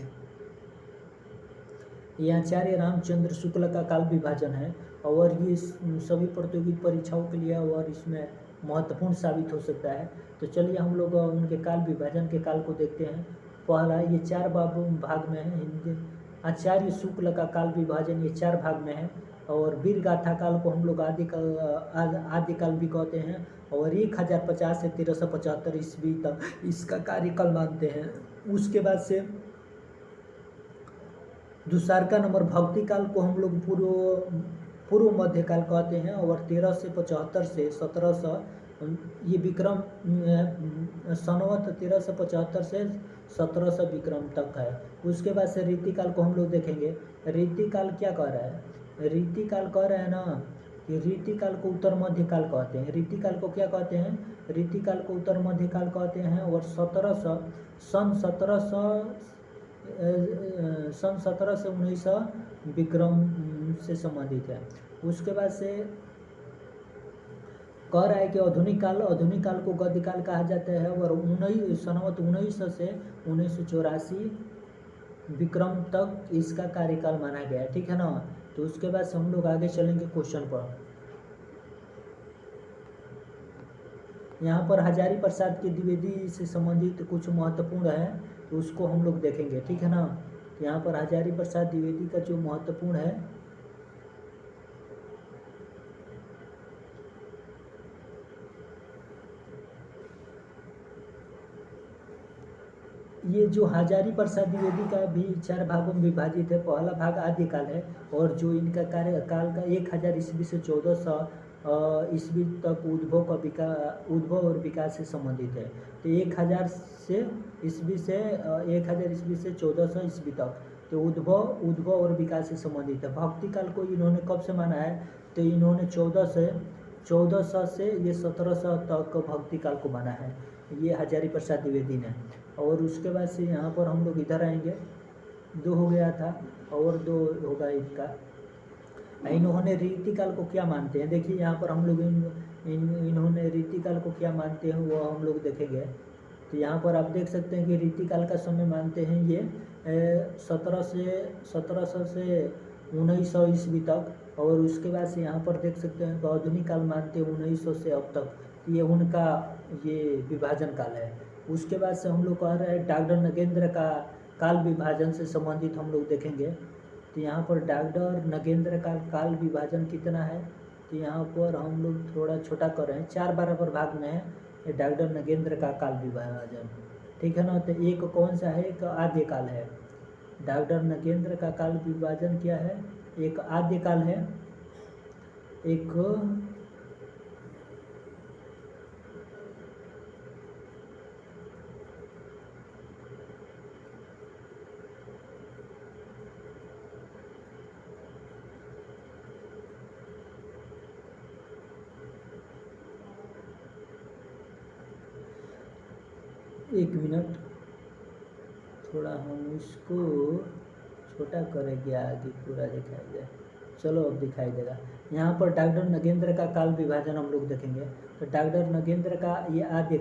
ये आचार्य रामचंद्र शुक्ल का काल विभाजन है और ये सभी प्रतियोगी परीक्षाओं के लिए और इसमें महत्वपूर्ण साबित हो सकता है। तो चलिए हम लोग उनके काल विभाजन के काल को देखते हैं। पहला, ये 4 भाग में है। हिंदी आचार्य शुक्ल का काल विभाजन ये 4 भाग में है। और वीर गाथा काल को हम लोग आदिकाल भी कहते हैं, और 1050 से 1375 ईस्वी तक इसका कार्यकाल मानते हैं। उसके बाद से दूसरा का नंबर भक्ति काल को हम लोग पूर्व मध्यकाल कहते हैं, और 1375 से 1700 ये विक्रम सनवत 1375 से 1700 विक्रम तक है। उसके बाद से रीतिकाल को हम लोग देखेंगे। रीतिकाल क्या कह रहा है, रीतिकाल कह रहा है ना कि रीतिकाल को उत्तर मध्यकाल कहते हैं। रीतिकाल को क्या कहते हैं, रीतिकाल को उत्तर मध्यकाल कहते हैं। और सन 1700 से 1900 विक्रम से संबंधित है। उसके बाद से कह रहा है कि आधुनिक काल को गद्यकाल कहा जाता है, और 1900 से 1984 विक्रम तक इसका कार्यकाल माना गया है, ठीक है ना। तो उसके बाद से हम लोग आगे चलेंगे क्वेश्चन पर। यहाँ पर हजारी प्रसाद की द्विवेदी से संबंधित कुछ महत्वपूर्ण है, तो उसको हम लोग देखेंगे, ठीक है ना। यहाँ पर हजारी प्रसाद द्विवेदी का जो महत्वपूर्ण है, ये जो हजारी प्रसाद द्विवेदी का भी 4 भागों में विभाजित है। पहला भाग आदिकाल है, और जो इनका कार्यकाल का 1000 ईस्वी से 1400 ईस्वी तक उद्भव और विकास से संबंधित है। तो 1000 ईस्वी से 1400 ईस्वी तक तो उद्भव और विकास से संबंधित है। भक्ति काल को इन्होंने कब से माना है, तो इन्होंने 1400 से ये 1700 तक भक्ति काल को माना है, ये हजारी प्रसाद द्विवेदी ने। और उसके बाद से यहाँ पर हम लोग इधर आएंगे, 2 हो गया था और 2 होगा इनका। इन्होंने रीतिकाल को क्या मानते हैं, देखिए यहाँ पर हम लोग इन्होंने रीतिकाल को क्या मानते हैं वो हम लोग देखेंगे। तो यहाँ पर आप देख सकते हैं कि रीतिकाल का समय मानते हैं ये 1700 से 1900 ईस्वी तक। और उसके बाद से यहाँ पर देख सकते हैं आधुनिक काल मानते हैं 1900 से अब तक, ये उनका ये विभाजन काल है। उसके बाद से हम लोग कह रहे हैं डॉक्टर नगेंद्र का काल विभाजन से संबंधित हम लोग देखेंगे। तो यहाँ पर डॉक्टर नगेंद्र का काल विभाजन कितना है, तो यहाँ पर हम लोग थोड़ा छोटा कर रहे हैं, 4 बराबर भाग में है डॉक्टर नगेंद्र का काल विभाजन, ठीक है ना। तो एक कौन सा है, एक आद्य काल है। डॉक्टर नगेंद्र का काल विभाजन क्या है, एक आद्य काल है, एक एक मिनट, थोड़ा हम इसको छोटा करेंगे, आगे पूरा दिखाई दे। चलो अब दिखाई देगा। यहाँ पर डॉक्टर नगेंद्र का काल विभाजन हम लोग देखेंगे। तो डॉक्टर नगेंद्र का ये आद्य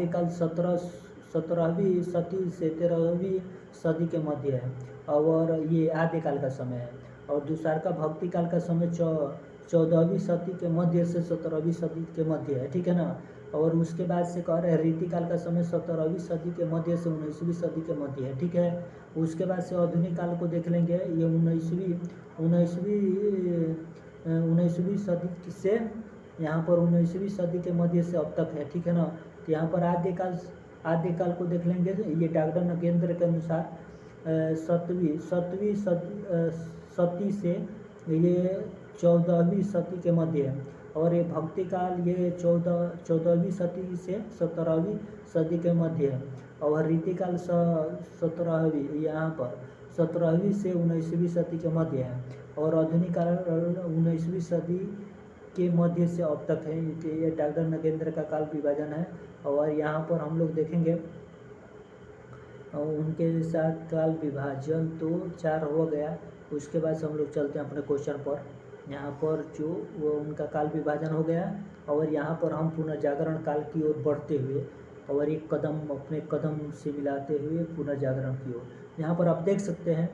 काल 17वीं सदी से 13वीं सदी के मध्य है, और ये आद्य काल का समय है। और दूसरा का भक्ति काल का समय 14वीं सदी के मध्य से 17वीं सदी के मध्य है, ठीक है ना। और उसके बाद से कह रहे हैं रीतिकाल का समय 17वीं सदी के मध्य से 19वीं सदी के मध्य है, ठीक है। उसके बाद से आधुनिक काल को देख लेंगे, ये 19वीं सदी से यहाँ पर 19वीं सदी के मध्य से अब तक है, ठीक है ना। तो यहाँ पर आद्य काल को देख लेंगे, ये डॉक्टर नगेंद्र के अनुसार 7वीं सदी से ये 14वीं सदी के मध्य है। और ये भक्ति काल ये 14वीं सदी से 17वीं सदी के मध्य है। और रीतिकाल 17वीं यहाँ पर 17वीं से 19वीं सदी के मध्य है। और आधुनिक काल 19वीं सदी के मध्य से अब तक है, ये डॉक्टर नगेंद्र का काल विभाजन है। और यहाँ पर हम लोग देखेंगे उनके साथ काल विभाजन तो 4 हो गया। उसके बाद से हम लोग चलते हैं अपने क्वेश्चन पर। यहाँ पर जो वो उनका काल विभाजन हो गया, और यहाँ पर हम पुनर्जागरण काल की ओर बढ़ते हुए और एक कदम अपने कदम से मिलाते हुए पुनर्जागरण की ओर, यहाँ पर आप देख सकते हैं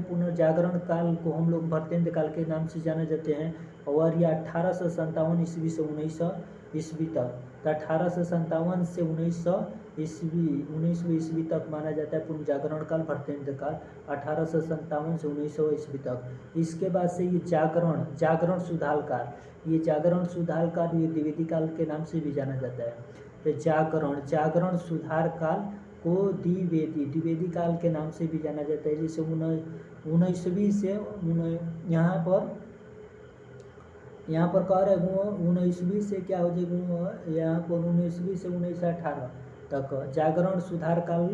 पुनर्जागरण काल को हम लोग भरतेंद्र काल के नाम से जाने जाते हैं। और यह 1857 ईस्वी से 1900 ईस्वी तक, तो 1857 से 19वीं ईस्वी तक माना जाता है पुनर्जागरण काल, भरतेंद्र काल 1857 से 1900 ईस्वी तक। इसके बाद से ये जागरण सुधार काल, ये जागरण सुधार काल ये द्विवेदी काल के नाम से भी जाना जाता है। तो जागरण सुधार काल को द्विवेदी काल के नाम से भी जाना जाता है। जैसे 19वीं से यहाँ पर कह रहे हैं 19वीं से क्या हो जाएगा, यहाँ पर 19वीं से 1918 तक जागरण सुधार काल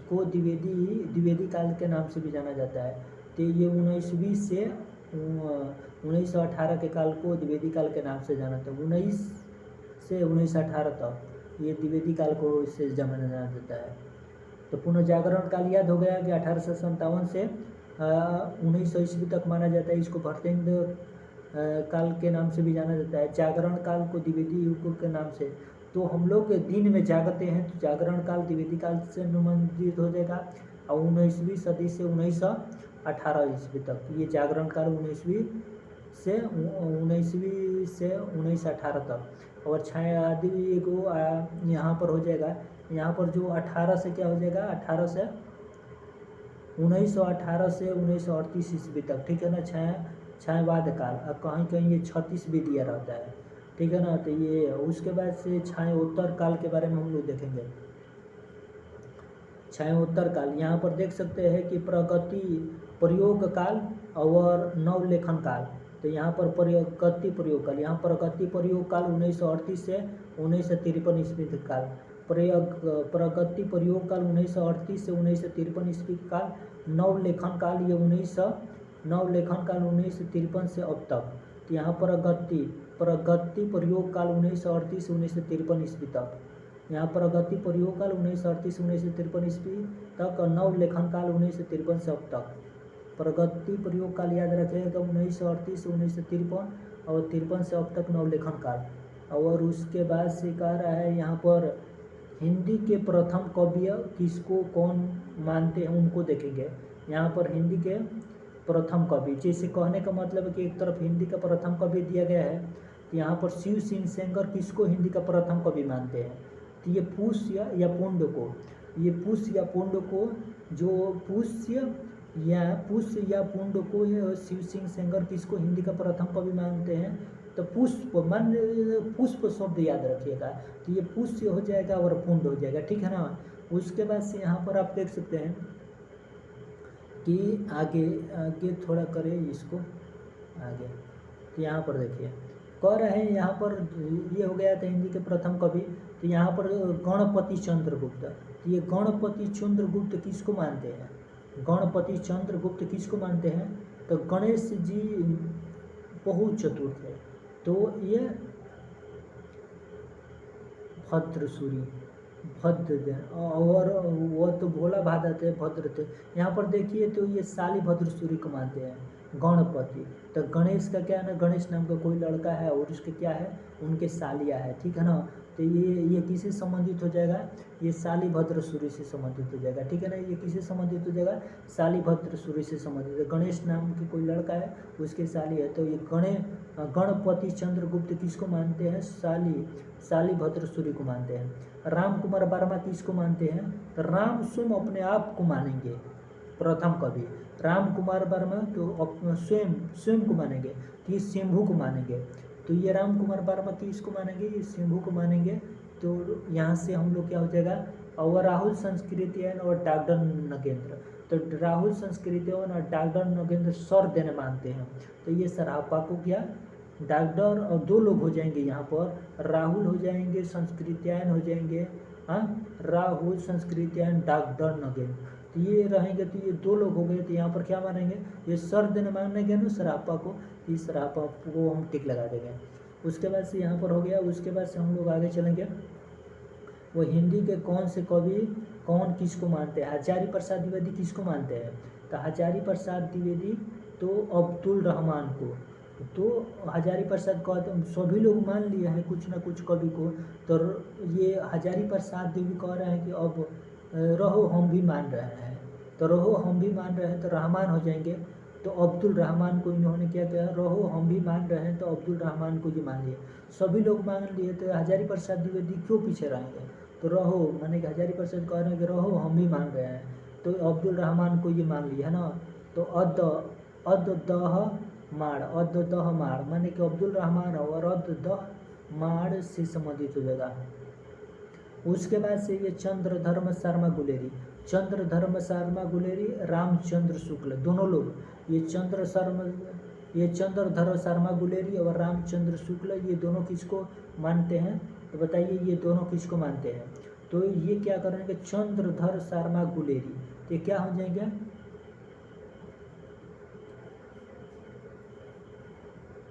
को द्विवेदी काल के नाम से भी जाना जाता है। तो ये 19वीं से 1918 के काल को द्विवेदी काल के नाम से जाना जाता है। 19 से 1918 तक ये द्विवेदी काल को इससे जाना जाता है। तो पुनर्जागरण काल याद हो गया कि 1857 से 1900 ईस्वी तक माना जाता है। इसको भरतेंद्र काल के नाम से भी जाना जाता है। जागरण काल को द्विवेदी युग के नाम से, तो हम लोग दिन में जागते हैं तो जागरण काल द्विवेदी काल से अनुबंधित हो जाएगा। और 19वीं सदी से 1918 ईस्वी तक ये जागरण काल 19वीं से 1918 तक। और छाया आदि को यहाँ पर हो जाएगा, यहाँ पर जो 18 से क्या हो जाएगा, 18 से 1918 से 1938 ईस्वी तक, ठीक है ना, छायावाद काल। अब कहीं कहीं ये 36 भी दिया रहता है, ठीक है ना। तो ये उसके बाद से छायोत्तर काल के बारे में हम लोग देखेंगे। छायोत्तर काल यहाँ पर देख सकते हैं कि प्रगति प्रयोग काल और नवलेखन काल। तो यहाँ पर प्रगति प्रयोग काल, यहाँ प्रगति प्रयोग काल 1938 से 1953 ईस्वी काल, प्रगति प्रयोग काल 1938 से 1953 ईस्वी काल, नवलेखन काल ये 1953 से अब तक। तो यहाँ प्रगति प्रयोग काल 1938 से 1953 ईस्वी तक, यहाँ प्रगति प्रयोग काल 1938 से 1953 ईस्वी तक, और नवलेखन काल 1953 से अब तक। प्रगति प्रयोग काल याद रखिएगा तो 1938 से 1953 और 53 से अब तक नवलेखन काल। और उसके बाद से कह रहा है यहाँ पर हिंदी के प्रथम कवि किसको कौन मानते हैं, उनको देखेंगे। यहाँ पर हिंदी के प्रथम कवि, जैसे कहने का मतलब है कि एक तरफ हिंदी का प्रथम कवि दिया गया है, तो यहाँ पर शिव सिंह सेंगर किसको हिंदी का प्रथम कवि मानते हैं, तो ये पुष्य या पुंड को, ये पुष्य या पुंड को, जो पुष्य या पुंड को शिव सिंह सेंगर किसको हिंदी का प्रथम कवि मानते हैं, तो पुष्प शब्द याद रखिएगा। तो ये पुष्य हो जाएगा और पुंड हो जाएगा, ठीक है ना। उसके बाद से यहाँ पर आप देख सकते हैं कि आगे थोड़ा करें इसको आगे। तो यहाँ पर देखिए कह रहे हैं, यहाँ पर ये हो गया था हिंदी के प्रथम कवि। तो यहाँ पर गणपति चंद्रगुप्त, तो ये गणपति चंद्रगुप्त किसको मानते हैं, गणपति चंद्रगुप्त किसको मानते हैं, तो गणेश जी बहुत चतुर थे, तो ये भद्रसूरी भद्र, और वो तो भोला भादा थे, भद्र थे। यहाँ पर देखिए तो ये शालिभद्रसूरी को मानते हैं गणपति। तो गणेश का क्या है ना, गणेश नाम का कोई लड़का है और उसके क्या है, उनके सालिया है, ठीक है ना। तो ये किससे संबंधित हो जाएगा, ये शालिभद्रसूरी से संबंधित हो जाएगा, ठीक है ना। ये किससे संबंधित हो जाएगा, शालिभद्रसूरी से संबंधित है। गणेश नाम की कोई लड़का है, उसके साली है, तो ये गणपति चंद्रगुप्त किसको मानते हैं, शालिभद्रसूरी को मानते हैं। राम कुमार वर्मा किसको मानते हैं, तो राम स्वयं अपने आप को मानेंगे प्रथम कवि, राम कुमार वर्मा तो स्वयं को मानेंगे, तो ये शंभू को मानेंगे। तो ये राम कुमार वर्मा किसको मानेंगे, ये शंभू को मानेंगे। तो यहाँ से हम लोग क्या हो जाएगा, और राहुल संस्कृतियन और डॉक्टर नगेंद्र, तो राहुल संस्कृतियन और डॉक्टर नगेंद्र सर देने मानते हैं। तो ये सरापा को क्या, डॉक्टर और दो लोग हो जाएंगे यहाँ पर, राहुल हो जाएंगे, संस्कृतियन हो जाएंगे, हाँ, राहुल संस्कृतियन डॉक्टर नगेंद्र, तो ये रहेंगे, तो ये दो लोग हो गए। तो यहाँ पर क्या मानेंगे, ये सर देने मानेंगे ना सरापा को, इस सरापा को हम टिक लगा देंगे। उसके बाद से यहाँ पर हो गया। उसके बाद से हम लोग आगे चलेंगे, वो हिंदी के कौन से कवि कौन किसको मानते हैं, हजारी प्रसाद द्विवेदी किसको मानते हैं, तो हजारी प्रसाद द्विवेदी तो अब्दुल रहमान को, तो हजारी प्रसाद का तो सभी लोग मान लिए हैं कुछ ना कुछ कवि को। तो ये हजारी प्रसाद द्विवेदी कह रहे हैं कि अब रहो हम भी मान रहे हैं, तो रहो हम भी मान रहे हैं तो रहमान हो जाएंगे। तो अब्दुल रहमान को इन्होंने क्या किया, रहो हम भी मान रहे हैं, तो अब्दुल रहमान को ये मान लिए, सभी लोग मान लिए। तो हजारी प्रसाद द्विवेदी क्यों पीछे रहेंगे, तो रहो माने कि हजारी प्रसाद कह रहे हैं कि रहो हम भी मान रहे हैं, तो अब्दुल रहमान को ये मान लिया है ना। तो अद-दह माड़ माने कि अब्दुल रहमान और अद-दह माड़ से संबंधित हो जाएगा। उसके बाद से ये चंद्रधर्म शर्मा गुलेरी, रामचंद्र शुक्ल, दोनों लोग, ये चंद्रधर शर्मा गुलेरी और रामचंद्र शुक्ल, ये दोनों किसको मानते हैं, तो बताइए ये दोनों किसको मानते हैं। तो ये क्या करेंगे, चंद्रधर शर्मा गुलेरी, ये क्या हो जाएंगे,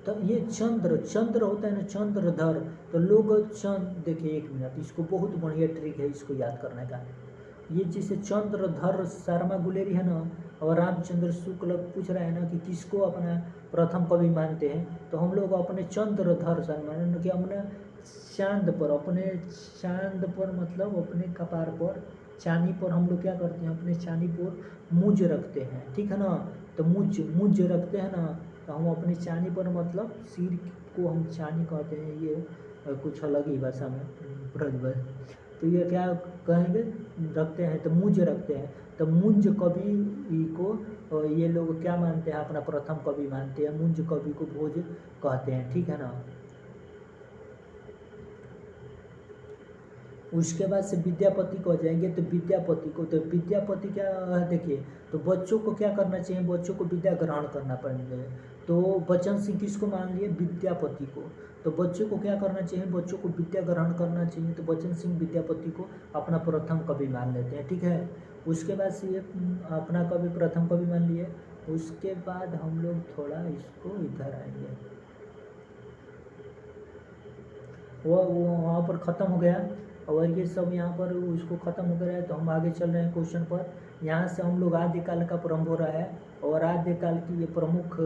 तो ये चंद्र होता है ना, चंद्रधर, तो लोग देखिए एक मिनट, इसको बहुत बढ़िया ट्रिक है इसको याद करने का। ये जैसे चंद्रधर शर्मा गुलेरी है ना, और रामचंद्र शुक्ल पूछ रहे हैं ना कि किसको अपना प्रथम कवि मानते हैं, तो हम लोग अपने चंद्रधर शर्मा कि अपने चांद पर मतलब अपने कपार पर, चांदी पर हम लोग क्या करते हैं, अपने चांदी पर मुझ रखते हैं, ठीक है ना। तो मुझ रखते हैं ना, तो हम अपनी चांदी पर मतलब सिर को हम चांदी कहते हैं, ये कुछ अलग ही भाषा में ब्रजवध। तो ये क्या कहेंगे, रखते हैं तो मुंज रखते हैं। तो मुंज कवि को ये लोग क्या मानते हैं, अपना प्रथम कवि मानते हैं। मुंज कवि को भोज कहते हैं, ठीक है ना। उसके बाद से विद्यापति को जाएंगे। तो विद्यापति क्या देखिए, तो बच्चों को क्या करना चाहिए, बच्चों को विद्या ग्रहण करना पड़ेगा। तो बच्चन सिंह किसको मान लिए, विद्यापति को। तो बच्चों को क्या करना चाहिए, बच्चों को विद्या ग्रहण करना चाहिए। तो बच्चन सिंह विद्यापति को अपना प्रथम कवि मान लेते हैं, ठीक है। उसके बाद से ये अपना कवि प्रथम कवि मान लिए। उसके बाद हम लोग थोड़ा इसको इधर आएंगे, वो वहाँ पर ख़त्म हो गया। और ये सब यहाँ पर उसको ख़त्म हो गया है। तो हम आगे चल रहे हैं क्वेश्चन पर। यहाँ से हम लोग आदिकाल का प्रारंभ हो रहा है, और आदिकाल की ये प्रमुख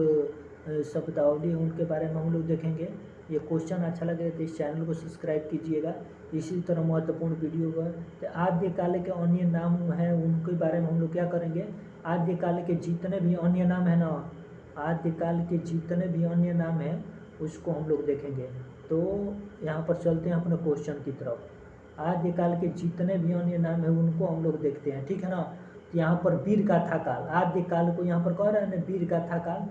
शब्दावली उनके बारे में हम लोग देखेंगे। ये क्वेश्चन अच्छा लगे तो इस चैनल को सब्सक्राइब कीजिएगा। इसी तरह महत्वपूर्ण वीडियो का तो आदिकाल के अन्य नाम हैं उनके बारे में हम लोग क्या करेंगे। आदिकाल के जितने भी अन्य नाम है ना, आदिकाल के जितने भी अन्य नाम हैं उसको हम लोग देखेंगे। तो यहाँ पर चलते हैं अपने क्वेश्चन की तरफ। आदिकाल के जितने भी अन्य नाम है उनको हम लोग देखते हैं, ठीक है ना। तो यहाँ पर वीर गाथा काल, आदिकाल को यहाँ पर कह रहे हैं ना वीर गाथा काल।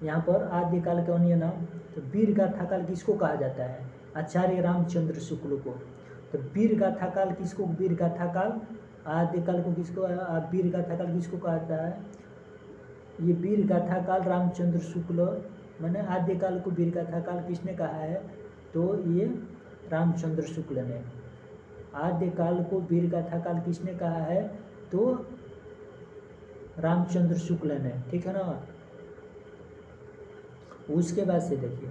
यहाँ पर आदिकाल के अन्य नाम, तो वीर गाथा काल किसको कहा जाता है, आचार्य रामचंद्र शुक्ल को। तो वीर गाथा काल किसको, वीर गाथा काल आदिकाल को किसको, वीर गाथा काल किसको कहा जाता है, ये वीर गाथा काल रामचंद्र शुक्ल मैंने आदिकाल को वीर गाथा काल किसने कहा है, तो ये रामचंद्र शुक्ल ने। आदिकाल को वीर गाथा काल किसने कहा है, तो रामचंद्र शुक्ल ने, ठीक है ना। उसके बाद से देखिए,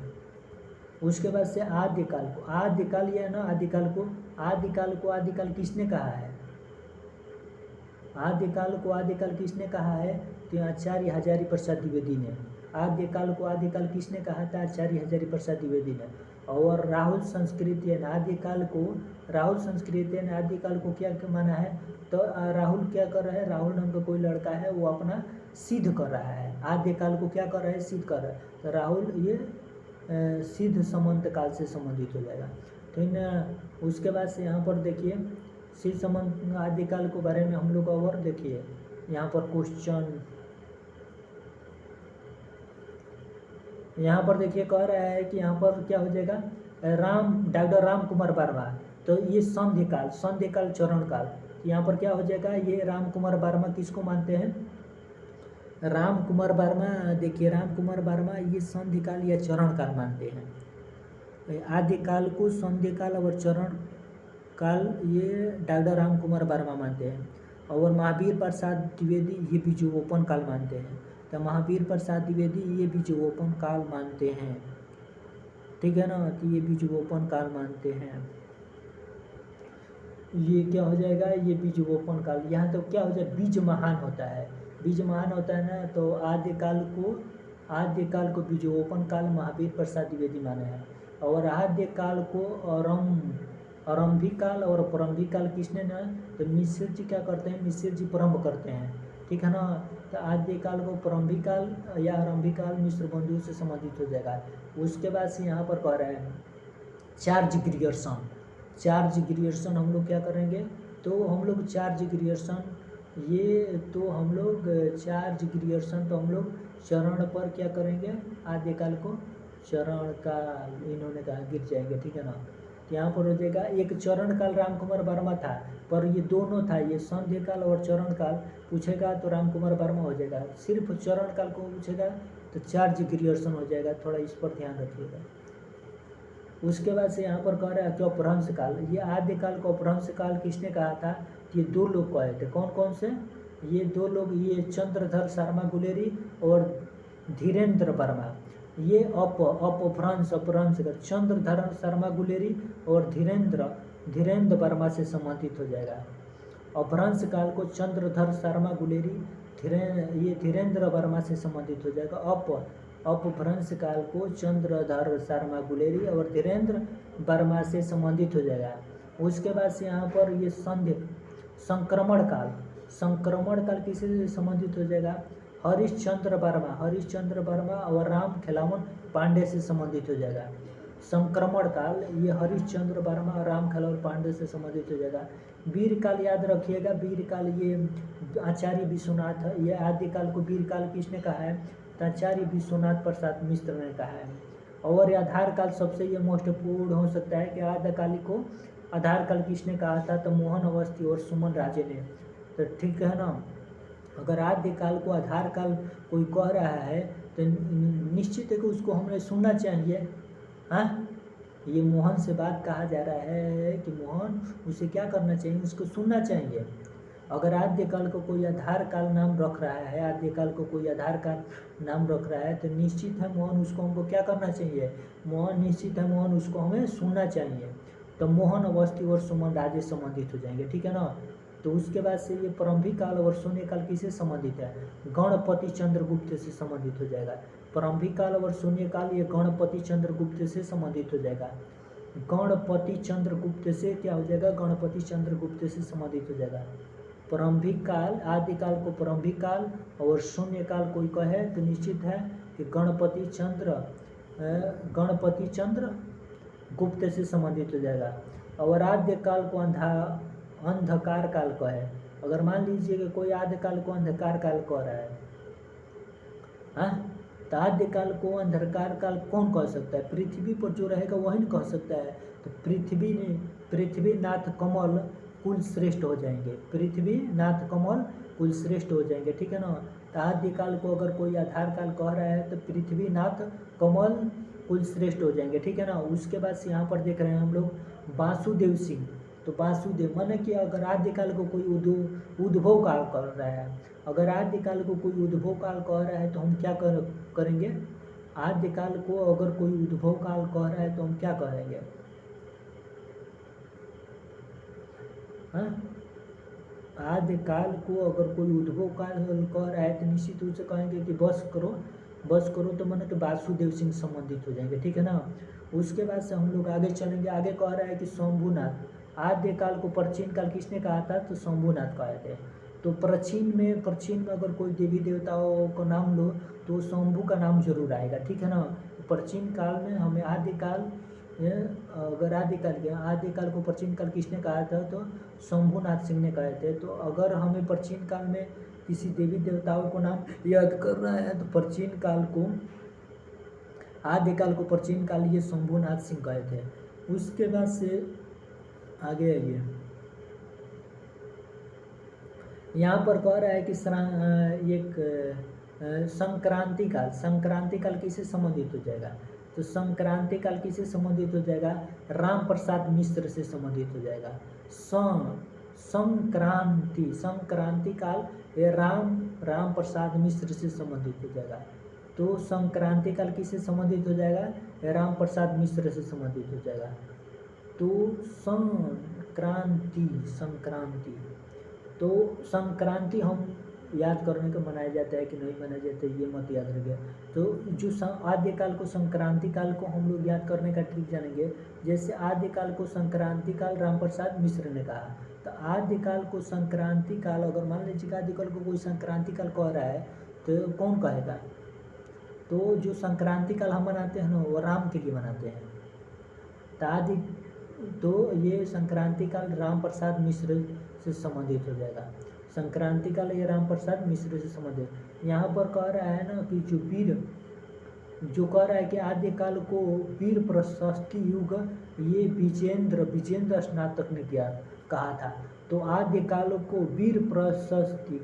उसके बाद से आदिकाल को, आदिकाल ये है ना, आदिकाल किसने कहा है, आदिकाल को आदिकाल किसने कहा है, तो आचार्य हजारी प्रसाद द्विवेदी ने। आदिकाल को आदिकाल किसने कहा था, आचार्य हजारी प्रसाद द्विवेदी ने। और राहुल संस्कृति ने आदिकाल को, राहुल संस्कृति ने आदिकाल को क्या माना है, तो राहुल क्या कर रहा है, राहुल नाम का कोई लड़का है वो अपना सिद्ध कर रहा है, आदिकाल को क्या कर रहा है, सिद्ध कर रहा है। तो राहुल ये सिद्ध संबंध काल से संबंधित हो जाएगा। तो उसके बाद से यहाँ पर देखिए सिद्ध संबंध आदिकाल के बारे में हम लोग और देखिए यहाँ पर क्वेश्चन, यहाँ पर देखिए कह रहा है कि यहाँ पर क्या हो जाएगा, डॉक्टर राम कुमार वर्मा। तो ये संधिकाल चरण काल, यहाँ पर क्या हो जाएगा, ये राम कुमार वर्मा किसको मानते हैं, राम कुमार वर्मा। देखिए राम कुमार वर्मा ये संधिकाल या चरण काल मानते हैं। आदिकाल को संधिकाल और चरण काल ये डॉक्टर राम कुमार वर्मा मानते हैं। और महावीर प्रसाद द्विवेदी ये बीजोपन काल मानते हैं। तो महावीर प्रसाद द्विवेदी ये बीजोपन काल मानते हैं, ठीक है ना। तो ये बीजोपन काल मानते हैं, ये क्या हो जाएगा, ये बीजोपन काल। यहाँ तो क्या हो जाए, बीज महान होता है, बीज महान होता है ना। तो आदिकाल को बीजोपन काल महावीर प्रसाद द्विवेदी माने हैं। और आदिकाल को आरंभिक काल और प्रारंभिक काल किसने ना, तो मिश्र जी क्या करते हैं, मिश्र जी प्रारंभ करते हैं, ठीक है ना। तो आदिकाल को प्रारंभिक काल या आरंभिक काल मिश्र बंधुओं से संबंधित हो जाएगा। उसके बाद से यहाँ पर कह रहे हैं चार्ज ग्रियर्सन हम लोग क्या करेंगे, तो हम लोग चार्ज ग्रियर्सन तो हम लोग चरण पर क्या करेंगे, आदिकाल को चरण काल इन्होंने कहा गिर जाएंगे, ठीक है ना। तो यहाँ पर हो जाएगा एक चरण काल राम कुमार वर्मा था, पर ये दोनों था, ये संध्य काल और चरण काल पूछेगा तो राम कुमार वर्मा हो जाएगा। सिर्फ चरण काल को पूछेगा तो चार्ज ग्रियर्सन हो जाएगा, थोड़ा इस पर ध्यान रखिएगा। उसके बाद से यहाँ पर कह रहा है कि अपभ्रंश काल, ये आदिकाल को अपभ्रंश काल किसने कहा था, ये दो लोग कहे थे, कौन कौन से, ये दो लोग, ये चंद्रधर शर्मा गुलेरी और धीरेन्द्र वर्मा। ये अपभ्रंश का चंद्रधर शर्मा गुलेरी और धीरेन्द्र वर्मा से संबंधित हो जाएगा। अपभ्रंश काल को चंद्रधर शर्मा गुलेरी ये धीरेन्द्र वर्मा से संबंधित हो जाएगा। अपभ्रंश काल को चंद्रधर शर्मा गुलेरी और धीरेन्द्र वर्मा से संबंधित हो जाएगा। उसके बाद से यहाँ पर ये संक्रमण काल किसी से संबंधित हो जाएगा, हरिश्चंद्र वर्मा और राम खेलावन पांडे से संबंधित हो जाएगा। संक्रमण काल ये हरिश्चंद्र वर्मा रामखेला और पांडे से संबंधित हो जाएगा। वीर काल याद रखिएगा, वीर काल ये आचार्य विश्वनाथ, ये आदिकाल को वीर काल किसने कहा है? तो आचार्य विश्वनाथ प्रसाद मिश्र ने कहा है। और ये आधार काल सबसे ये महत्वपूर्ण हो सकता है कि आदिकाल को आधार काल किसने कहा था? तो मोहन अवस्थी और सुमन राजे ने। तो ठीक है ना, अगर आदिकाल को आधार काल कोई कह रहा है तो निश्चित है कि उसको हमें सुनना चाहिए। हाँ, ये मोहन से बात कहा जा रहा है कि मोहन उसे क्या करना चाहिए? उसको सुनना चाहिए। अगर आद्यकाल को कोई आधार काल नाम रख रहा है, आद्यकाल को कोई आधार काल नाम रख रहा है तो निश्चित है मोहन उसको हमको क्या करना चाहिए? निश्चित है मोहन उसको हमें सुनना चाहिए। तो मोहन अवस्थी और सुमन राजे संबंधित हो जाएंगे, ठीक है ना। तो उसके बाद से ये प्रारंभिक काल और शून्य काल किससे संबंधित है? गणपति चंद्रगुप्त से संबंधित हो जाएगा। प्रारंभिक काल और शून्य काल ये गणपति चंद्रगुप्त से संबंधित हो जाएगा। गणपति चंद्रगुप्त से क्या हो जाएगा? गणपति चंद्रगुप्त से संबंधित हो जाएगा। प्रारंभिक काल, आदिकाल को प्रारंभिक काल और शून्य काल कोई कहे तो निश्चित है कि गणपति चंद्र गुप्त से संबंधित हो जाएगा। और आद्यकाल को अंधकार काल कहे, अगर मान लीजिए कि कोई आद्यकाल को अंधकार काल कह रहा है, हाँ, तो आद्यकाल को अंधकार काल कौन कह सकता है? पृथ्वी पर जो रहेगा वही न कह सकता है। तो पृथ्वीनाथ कमल कुल श्रेष्ठ हो जाएंगे, पृथ्वीनाथ कमल कुल श्रेष्ठ हो जाएंगे, ठीक है ना। तो आद्यकाल को अगर कोई आधार काल कह रहा है तो पृथ्वीनाथ कमल कुल श्रेष्ठ हो जाएंगे, ठीक है ना। उसके बाद से यहाँ पर देख रहे हैं हम लोग वासुदेव सिंह। तो वासुदेव माने कि अगर आद्यकाल को कोई उद्भव काल कर रहा है, अगर आद्यकाल को कोई उद्भव काल कह रहा है तो हम क्या करेंगे? आद्यकाल को अगर कोई उद्भव काल कह रहा है तो हम क्या करेंगे? हाँ, आद्यकाल को अगर कोई उद्भव काल कह रहा है तो निश्चित रूप से कहेंगे कि बस करो तो मैंने तो वासुदेव सिंह संबंधित हो जाएंगे, ठीक है ना। उसके बाद से हम लोग आगे चलेंगे। आगे कह रहा है कि शंभुनाथ। आद्यकाल को प्राचीन काल किसने कहा था? तो शंभुनाथ कहे थे। तो प्राचीन में अगर कोई देवी देवताओं का नाम लो तो शंभु का नाम जरूर आएगा, ठीक है ना। प्राचीन काल में हमें आदिकाल, अगर आदिकाल को प्राचीन काल किसने कहा था? तो शंभुनाथ सिंह ने कहे थे। तो अगर हमें प्राचीन काल में किसी देवी देवताओं को नाम याद करना है तो प्राचीन काल को, आदिकाल को प्राचीन काल ये शंभुनाथ सिंह कहे थे। उसके बाद से आगे आइए, यहाँ पर कह रहा है कि एक संक्रांति काल किससे संबंधित हो जाएगा? तो संक्रांति काल किससे संबंधित हो जाएगा? राम प्रसाद मिश्र से संबंधित हो जाएगा। संक्रांति काल ये राम प्रसाद मिश्र से संबंधित हो जाएगा। तो संक्रांति काल किससे संबंधित हो जाएगा? राम प्रसाद मिश्र से संबंधित हो जाएगा। तो संक्रांति हम याद करने को मनाया जाता है कि नहीं मनाया जाता है ये मत याद रखिए। तो जो आद्यकाल को संक्रांति काल को हम लोग याद करने का ट्रिक जानेंगे। जैसे आद्यकाल को संक्रांति काल राम प्रसाद मिश्र ने कहा, तो आद्यकाल को संक्रांति काल, अगर मान लीजिए कि आद्यकाल को कोई संक्रांति काल कह रहा है तो कौन कहेगा? तो जो संक्रांति काल हम मनाते हैं ना वो राम के लिए मनाते हैं। तो ये संक्रांति काल राम प्रसाद मिश्र से संबंधित हो जाएगा। संक्रांति काल ये राम प्रसाद मिश्र से संबंधित। यहाँ पर कह रहा है ना कि जो कह रहा है कि आद्यकाल को वीर प्रशस्ति युग ये विजेंद्र स्नातक ने कहा था। तो आद्यकाल को वीर प्रशस्ति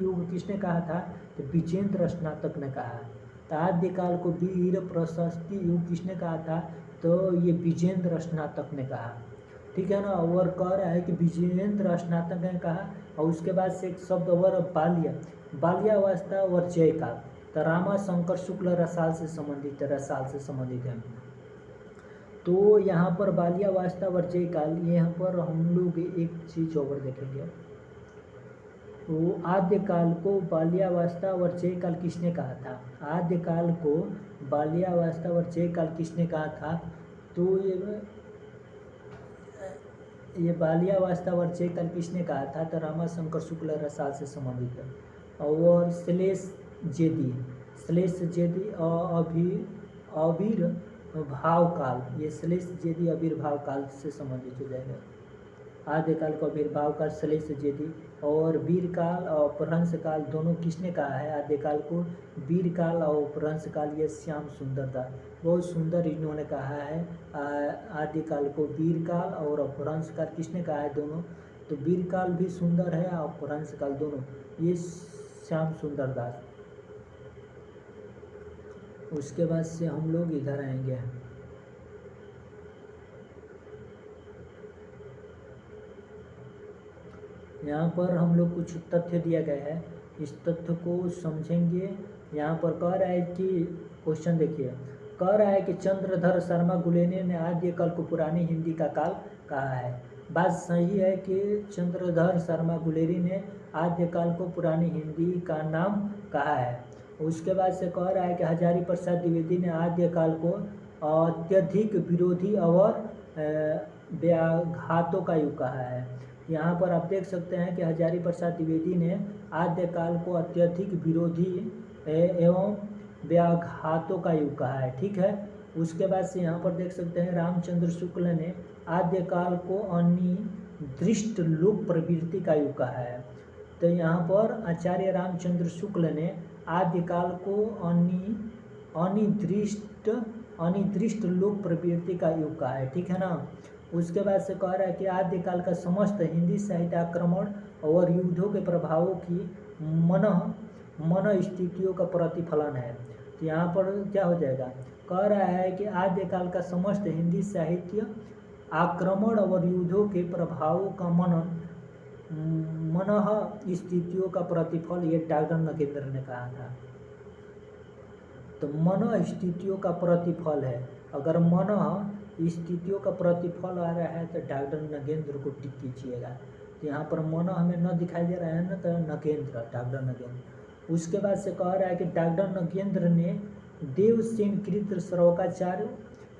युग किसने कहा था? तो विजेंद्र स्नातक ने कहा। तो आद्यकाल को वीर प्रशस्ति युग किसने कहा था? तो ये विजेंद्र स्नातक ने कहा, ठीक है ना। और कह रहा है कि विजेंद्र स्नातक ने कहा। और उसके बाद से एक शब्द और बाल्यावस्था और जयकाल। तो रामा शंकर शुक्ल रसाल से संबंधित है। तो यहाँ पर बाल्यावस्था और जयकाल, यहाँ पर हम लोग एक चीज और देखेंगे। तो आद्यकाल को बाल्यावस्था और जयकाल किसने कहा था? आद्यकाल को बाल्यावस्था और जयकाल किसने कहा था? तो ये बाल्यावस्था और जयकाल किसने कहा था? तो रामाशंकर शुक्ल रसाल से संबंधित है। और श्लेष जेदी आविर्भाव काल, ये श्लेष जेदी आविर्भाव काल से संबंधित हो जाएगा। आद्यकाल को आविर्भाव काल श्लेष जेदी, और वीर काल और अपभ्रंश काल दोनों किसने कहा है आद्यकाल को? वीर काल और अपभ्रंश काल, ये श्याम सुंदर था, बहुत सुंदर इन्होंने कहा है आद्यकाल को। वीर काल और अपभ्रंश काल किसने कहा है? दोनों। तो वीर काल भी सुंदर है और अपभ्रंश काल दोनों, ये श्याम सुंदर दास। उसके बाद से हम लोग इधर आएंगे, यहाँ पर हम लोग कुछ तथ्य दिया गया है, इस तथ्य को समझेंगे। यहाँ पर कह रहा है कि क्वेश्चन देखिए, कह रहा है कि चंद्रधर शर्मा गुलेरिया ने आद्यकाल को पुरानी हिंदी का काल कहा है। बात सही है कि चंद्रधर शर्मा गुलेरिया ने आद्यकाल को पुरानी हिंदी का नाम कहा है। उसके बाद से कह रहा है कि हजारी प्रसाद द्विवेदी ने आद्यकाल को अत्यधिक विरोधी और व्याघातों का युग कहा है। यहाँ पर आप देख सकते हैं कि हजारी प्रसाद द्विवेदी ने आद्यकाल को अत्यधिक विरोधी एवं व्याघातों का युग कहा है, ठीक है। उसके बाद से यहाँ पर देख सकते हैं रामचंद्र शुक्ल ने आद्यकाल को अनिर्दिष्ट लोक प्रवृत्ति का युग कहा है। तो यहाँ पर आचार्य रामचंद्र शुक्ल ने आद्यकाल को अनिर्दिष्ट लोक प्रवृत्ति का युग कहा है, ठीक है ना। उसके बाद से कह रहा है कि आद्यकाल का समस्त हिंदी साहित्य आक्रमण और युद्धों के प्रभावों की मन स्थितियों का प्रतिफलन है। तो यहाँ पर क्या हो जाएगा, कह रहा है कि आद्यकाल का समस्त हिंदी साहित्य आक्रमण और युद्धों के प्रभावों का मन स्थितियों का प्रतिफल, ये डॉक्टर नगेंद्र ने कहा था। तो मन स्थितियों का प्रतिफल है, अगर मन स्थितियों का प्रतिफल आ रहा है तो डॉक्टर नगेंद्र को टिक कीजिएगा। तो यहाँ पर मन हमें न दिखाई दे रहा है ना, तो नगेंद्र, डॉक्टर नगेंद्र। उसके बाद से कह रहा है कि डॉक्टर नगेंद्र ने देवसेन कृत श्रवकाचार्य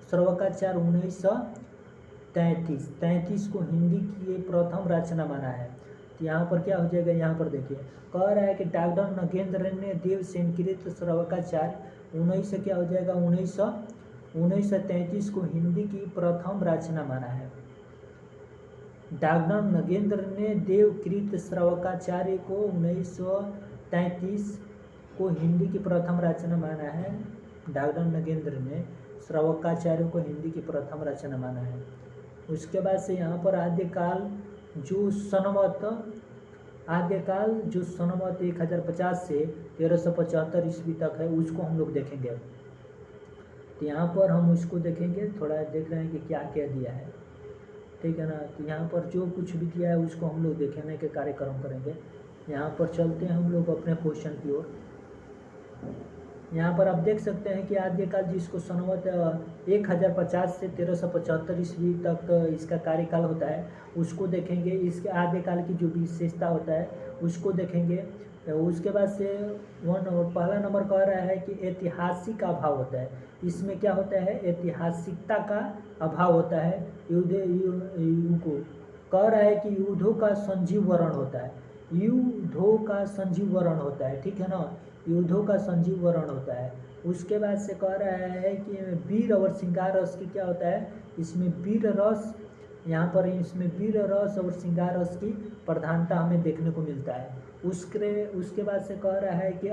1933 को हिंदी की प्रथम रचना माना है। तो यहाँ पर क्या हो जाएगा, यहाँ पर देखिए, कह रहा है कि डॉक्टर नगेंद्र ने देवसेन कृत श्रवकाचार्य 1933 को हिंदी की प्रथम रचना माना है। डॉक्टर नगेंद्र ने देवकृत श्रवकाचार्य को 1933 को हिंदी की प्रथम रचना माना है। डॉक्टर नगेंद्र ने श्रवकाचार्य को हिंदी की प्रथम रचना माना है। उसके बाद से यहाँ पर आद्यकाल जो सनमत 1050 से 1375 ईस्वी तक है, उसको हम लोग देखेंगे। तो यहाँ पर हम उसको देखेंगे, थोड़ा देख रहे हैं कि क्या क्या दिया है, ठीक है ना। तो यहाँ पर जो कुछ भी दिया है उसको हम लोग देखने के कार्यक्रम करेंगे। यहाँ पर चलते हैं हम लोग अपने क्वेश्चन की ओर। यहाँ पर आप देख सकते हैं कि आद्यकाल जिसको सनवत 1050 से 1375 ईस्वी तक इसका कार्यकाल होता है, उसको देखेंगे। इसके आद्यकाल की जो विशेषता होता है उसको देखेंगे। उसके बाद से पहला नंबर कह रहा है कि ऐतिहासिक अभाव होता है। इसमें क्या होता है, ऐतिहासिकता का अभाव होता है। को कह रहा है कि युद्धों का संजीवरण होता है, युद्धों का संजीवरण होता है, ठीक है ना, युद्धों का संजीवरण होता है। उसके बाद से कह रहा है कि वीर और श्रृंगार रस की क्या होता है, इसमें वीर रस, यहाँ पर इसमें वीर रस और श्रृंगार रस की प्रधानता हमें देखने को मिलता है। उसके बाद से कह रहा है कि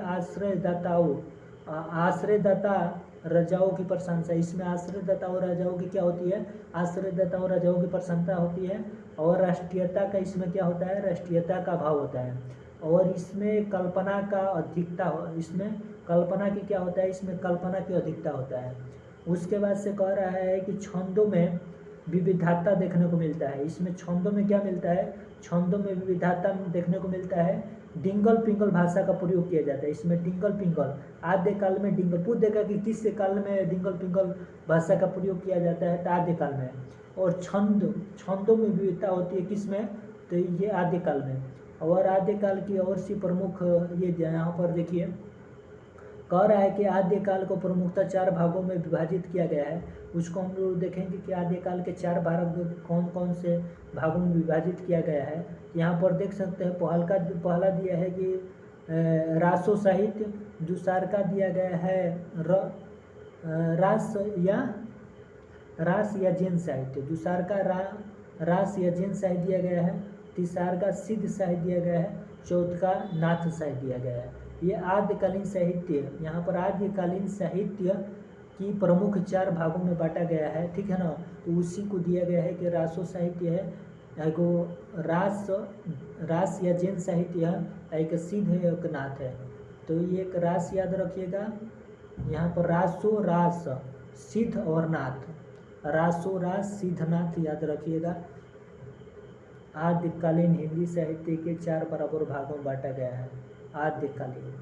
आश्रयदाता राजाओं की प्रशंसा, इसमें आश्रयदाता और राजाओं की क्या होती है, आश्रयदाता और राजाओं की प्रशंसा होती है। और राष्ट्रीयता का इसमें क्या होता है, राष्ट्रीयता का भाव होता है। और इसमें कल्पना का अधिकता, इसमें कल्पना की क्या होता है, इसमें कल्पना की अधिकता होता है। उसके बाद से कह रहा है कि छंदों में विविधता देखने को मिलता है। इसमें छंदों में क्या मिलता है, छंदों में विविधता देखने को मिलता है। डिंगल पिंगल भाषा का प्रयोग किया जाता है। इसमें डिंगल पिंगल, आद्यकाल में डिंगल, पूछ देगा कि किस काल में डिंगल पिंगल भाषा का प्रयोग किया जाता है, तो आद्यकाल में। और छंदों में विविधता होती है किसमें, तो ये आद्यकाल में। और आद्यकाल की और सी प्रमुख ये यहाँ पर देखिए, कह रहा है कि आद्यकाल को प्रमुखतः 4 भागों में विभाजित किया गया है। उसको हम लोग देखेंगे कि आद्यकाल के 4 भाग कौन कौन से भागों में विभाजित किया गया है। यहाँ पर देख सकते हैं पहला दिया है कि रासो साहित्य, दूसरा का दिया गया है रास या जैन साहित्य, दूसर का रास या जैन साहित्य दिया गया है, तीसर का सिद्ध साहित्य दिया गया है, चौथ का नाथ साहित्य दिया गया है। ये आद्यकालीन साहित्य, यहाँ पर आद्यकालीन साहित्य की प्रमुख 4 भागों में बांटा गया है, ठीक है ना। तो उसी को दिया गया है कि रासो साहित्य है, एगो रास या जैन साहित्य है, एक सिद्ध है, एक नाथ है। तो ये एक रास याद रखिएगा, यहाँ पर रासो रास सिद्ध और नाथ, रासो रास सिद्ध नाथ याद रखिएगा। आद्यकालीन हिंदी साहित्य के 4 बराबर भागों में बांटा गया है, आद्यकालीन।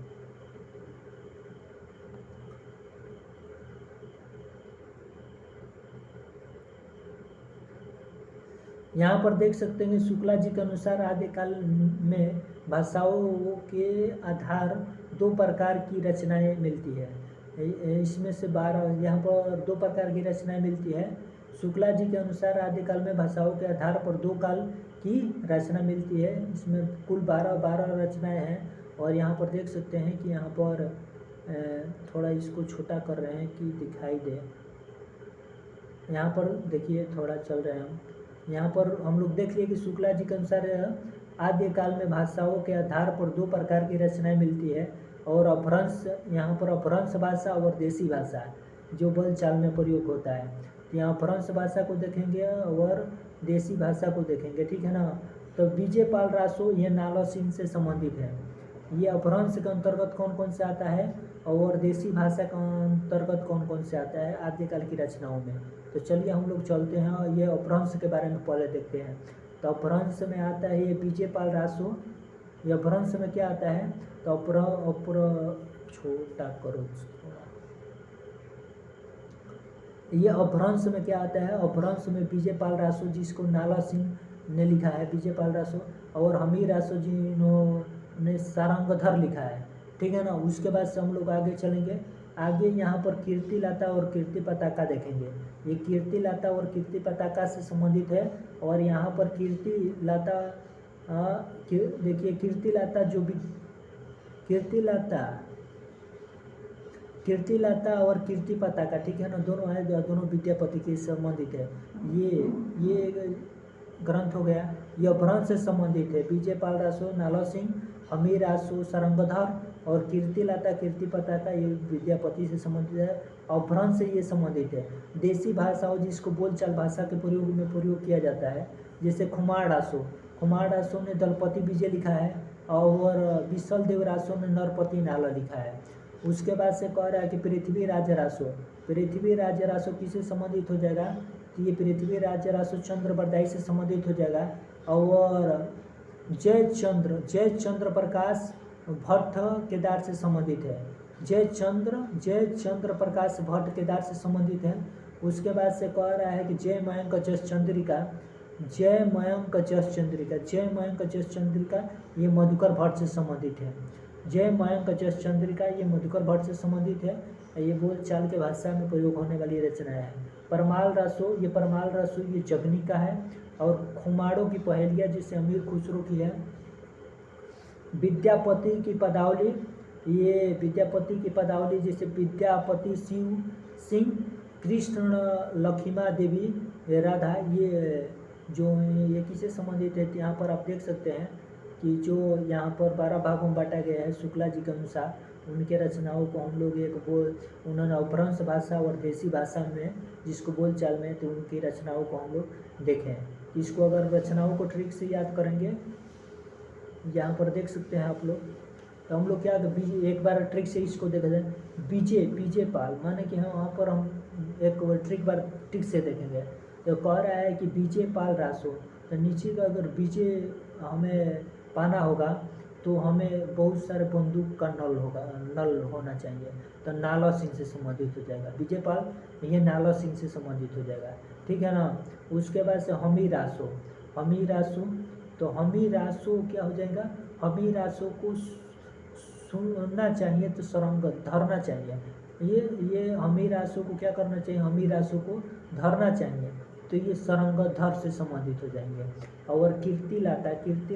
यहाँ पर देख सकते हैं शुक्ला जी के अनुसार आदिकाल में भाषाओं के आधार 2 प्रकार की रचनाएं मिलती है। इसमें से 12 यहाँ पर 2 प्रकार की रचनाएं मिलती है। शुक्ला जी के अनुसार आदिकाल में भाषाओं के आधार पर 2 काल की रचना मिलती है। इसमें कुल 12 रचनाएं हैं। और यहाँ पर देख सकते हैं कि यहाँ पर थोड़ा इसको छोटा कर रहे हैं कि दिखाई दे। यहाँ पर देखिए थोड़ा चल रहे हैं हम। यहाँ पर हम लोग देख लिए कि शुक्ला जी के अनुसार आद्यकाल में भाषाओं के आधार पर 2 प्रकार की रचनाएं मिलती है, और अपभ्रंश, यहाँ पर अपभ्रंश भाषा और देसी भाषा जो बोलचाल में प्रयोग होता है। तो यहाँ अपभ्रंश भाषा को देखेंगे और देसी भाषा को देखेंगे, ठीक है ना। तो विजय पाल रासो ये नालो सिंह से संबंधित है। ये अपभ्रंश के अंतर्गत कौन कौन से आता है और देसी भाषा के अंतर्गत कौन कौन से आता है आद्यकाल की रचनाओं में। तो चलिए हम लोग चलते हैं और ये अपभ्रंश के बारे में पहले देखते हैं। तो अपभ्रंश में आता है ये विजय पाल रासो। ये अपभ्रंश में क्या आता है, तो छोटा करो, ये अपभ्रंश में क्या आता है। अपभ्रंश में विजय पाल रासो जिसको नाला सिंह ने लिखा है, विजय पाल रासो, और हमीर रासो जी ने सारंगधर लिखा है, ठीक है ना। उसके बाद से हम लोग आगे चलेंगे। आगे यहाँ पर कीर्ति लता और कीर्ति पताका देखेंगे। ये कीर्ति लता और कीर्ति पताका से संबंधित है। और यहाँ पर कीर्ति लता देखिए, कीर्ति लता जो भी कीर्ति लता और कीर्ति पताका, ठीक है ना, दोनों है, दोनों विद्यापति के संबंधित है। ये ग्रंथ हो गया। ये अपभ्रंश से संबंधित है। विजय पाल रासो, नालो सिंह, हमीर रासो, सारंगधर, और कीर्ति लता कीर्ति पताका ये विद्यापति से संबंधित है। अपभ्रंश से ये संबंधित है। देसी भाषाओं जिसको बोलचाल भाषा के प्रयोग किया जाता है, जैसे खुमार रासो ने दलपति विजय लिखा है, और विसल देव रासो ने नरपति नाला लिखा है। उसके बाद से कह रहा है कि पृथ्वी राज्य रासो किससे संबंधित हो जाएगा, तो ये पृथ्वी राज्य रासो चंद्र बरदाई से संबंधित हो जाएगा। और जय चंद्र प्रकाश भट्ट केदार से संबंधित है। जय चंद्र प्रकाश भट्ट केदार से संबंधित है। उसके बाद से कह रहा है कि जय मयंक जस चंद्रिका ये मधुकर भट्ट से संबंधित है। जय मयंक जस चंद्रिका ये मधुकर भट्ट से संबंधित है। ये बोलचाल के भाषा में प्रयोग होने वाली रचना है। परमाल रासो ये जगनी का है। और खुमाड़ों की पहेलियाँ जिसे अमीर खुसरो की है। विद्यापति की पदावली जैसे विद्यापति शिव सिंह, कृष्ण लखीमा देवी राधा, ये जो ये किससे संबंधित है। यहाँ पर आप देख सकते हैं कि जो यहाँ पर 12 भागों में बांटा गया है शुक्ला जी के अनुसार, उनके रचनाओं को हम लोग उन्होंने अपभ्रंश भाषा और देसी भाषा में जिसको बोलचाल में, तो उनकी रचनाओं को हम लोग देखें। इसको अगर रचनाओं को ट्रिक से याद करेंगे, यहाँ पर देख सकते हैं आप लोग, तो हम लोग क्या एक बार ट्रिक से इसको देख दें। विजय पाल माने कि वहाँ पर हम एक ट्रिक से देखेंगे। तो कह रहा है कि विजय पाल रासो, तो नीचे का अगर विजय हमें पाना होगा तो हमें बहुत सारे बंदूक का नल होना चाहिए। तो नालो सिंह से संबंधित हो जाएगा। विजय पाल ये नालो सिंह से संबंधित हो जाएगा, ठीक है ना। उसके बाद से हमीर रासो, तो हमीर रासो क्या हो जाएगा। हमीर रासो को सुनना चाहिए तो सरंग धरना चाहिए। ये हमीर रासो को क्या करना चाहिए, हमीर रासो को धरना चाहिए, तो ये सरंगधर से संबंधित हो जाएंगे। और कीर्ति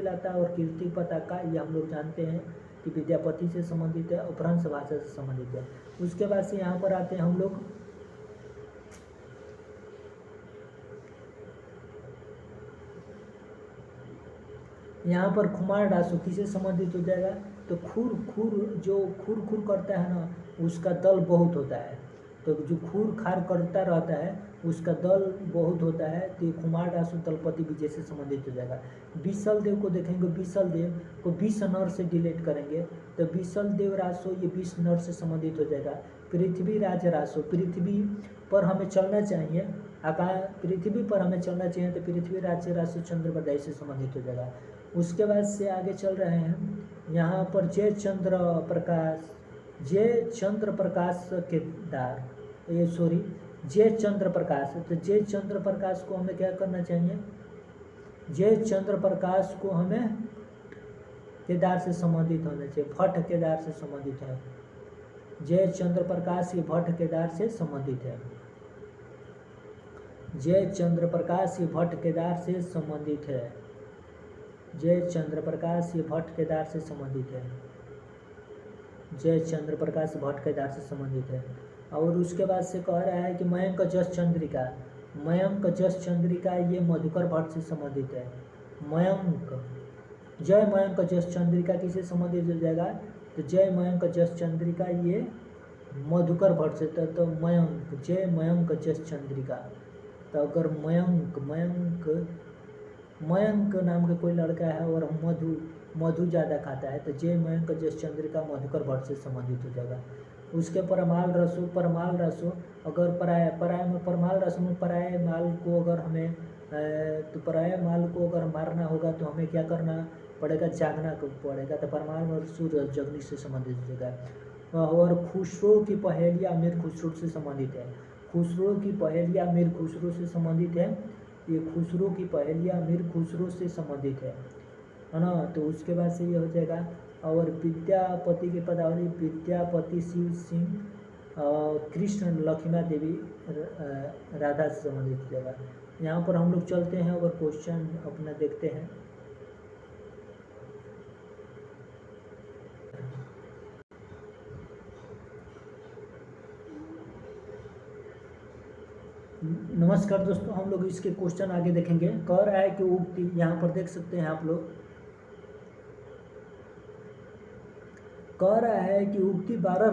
लता और कीर्ति पताका ये हम लोग जानते हैं कि विद्यापति से संबंधित है, अपभ्रंश भाषा से संबंधित है। उसके बाद से यहाँ पर आते हैं हम लोग यहाँ पर खुमार डासु किसे संबंधित हो जाएगा, तो खुर जो खुर करता है ना, उसका दल बहुत होता है, तो जो खुर खार करता रहता है उसका दल बहुत होता है, तो ये खुमार डासु तलपति विजय से संबंधित हो जाएगा। विसल देव को देखेंगे, विसल देव को 20 नर से डिलीट करेंगे तो विसल देव रासो ये 20 नर से संबंधित हो जाएगा। पृथ्वी राज रासो, पृथ्वी पर हमें चलना चाहिए, पृथ्वी पर हमें चलना चाहिए, तो पृथ्वी राज रासो चंद्रप्रदाय से संबंधित हो जाएगा। उसके बाद से आगे चल रहे हैं, यहाँ पर जय चंद्र प्रकाश केदार, जय चंद्र प्रकाश, तो जय चंद्र प्रकाश को हमें क्या करना चाहिए, जय चंद्र प्रकाश को हमें केदार से संबंधित होना चाहिए, भट्ट केदार से संबंधित है। जय चंद्र प्रकाश ये भट्ट केदार से संबंधित है, जय चंद्र प्रकाश ये भट्ट केदार से संबंधित है, जय चंद्र प्रकाश ये भट्ट केदार से संबंधित है, जय चंद्र प्रकाश भट्ट केदार से संबंधित है। और उसके बाद से कह रहा है कि मयंक जस चंद्रिका, मयंक जस चंद्रिका ये मधुकर भट्ट से संबंधित है। जय मयंक जस चंद्रिका किसे संबंधित हो जाएगा, तो जय मयंक जस चंद्रिका ये मधुकर भट्ट से, तो मयंक, जय मयंक जस चंद्रिका, तो अगर मयंक नाम का कोई लड़का है और मधु ज़्यादा खाता है, तो जय मयंक जस चंद्रिका मधुकर भट्ट से संबंधित हो जाएगा। उसके परमाल रसो अगर परमाल रसो में पराय माल को अगर हमें तो पराय माल को अगर मारना होगा तो हमें क्या करना पड़ेगा, जागना पड़ेगा, तो परमाल रसो जगनी से संबंधित हो जाएगा। और खुसरो की पहेलियाँ अमीर खुसरो से संबंधित है, खुसरो की पहेलियाँ अमीर खुसरो से संबंधित है, ये खुसरो की पहेलियाँ अमीर खुसरो से संबंधित है ना। तो उसके बाद से ये हो जाएगा। और विद्यापति की पदावली, विद्यापति शिव सिंह, कृष्ण लक्ष्मणा देवी राधा से संबंधित हो जाएगा। यहाँ पर हम लोग चलते हैं और क्वेश्चन अपना देखते हैं। नमस्कार दोस्तों, हम लोग इसके क्वेश्चन आगे देखेंगे। कह रहा है कि उक्ति, यहाँ पर देख सकते हैं आप लोग, कह रहा है कि उक्ति 12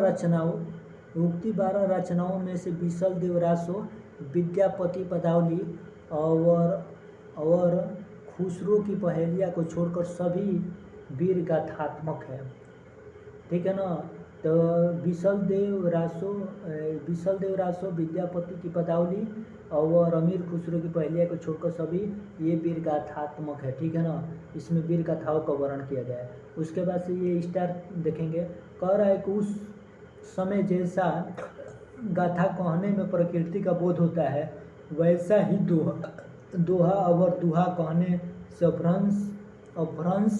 रचनाओं में से विसल देव रासो, विद्यापति पदावली और खुसरो की पहेलिया को छोड़कर सभी वीर गाथात्मक है, ठीक है ना। तो विसल देव रासो, विद्यापति की पदावली और अमीर खुसरो की पहेलिया को छोड़कर सभी ये वीर गाथात्मक है, ठीक है ना। इसमें वीर गाथाओं का वर्णन किया गया है। उसके बाद से ये स्टार देखेंगे। कह रहा है कि उस समय जैसा गाथा कहने में प्रकृति का बोध होता है, वैसा ही दोहा और दुहा कहने से अपभ्रंश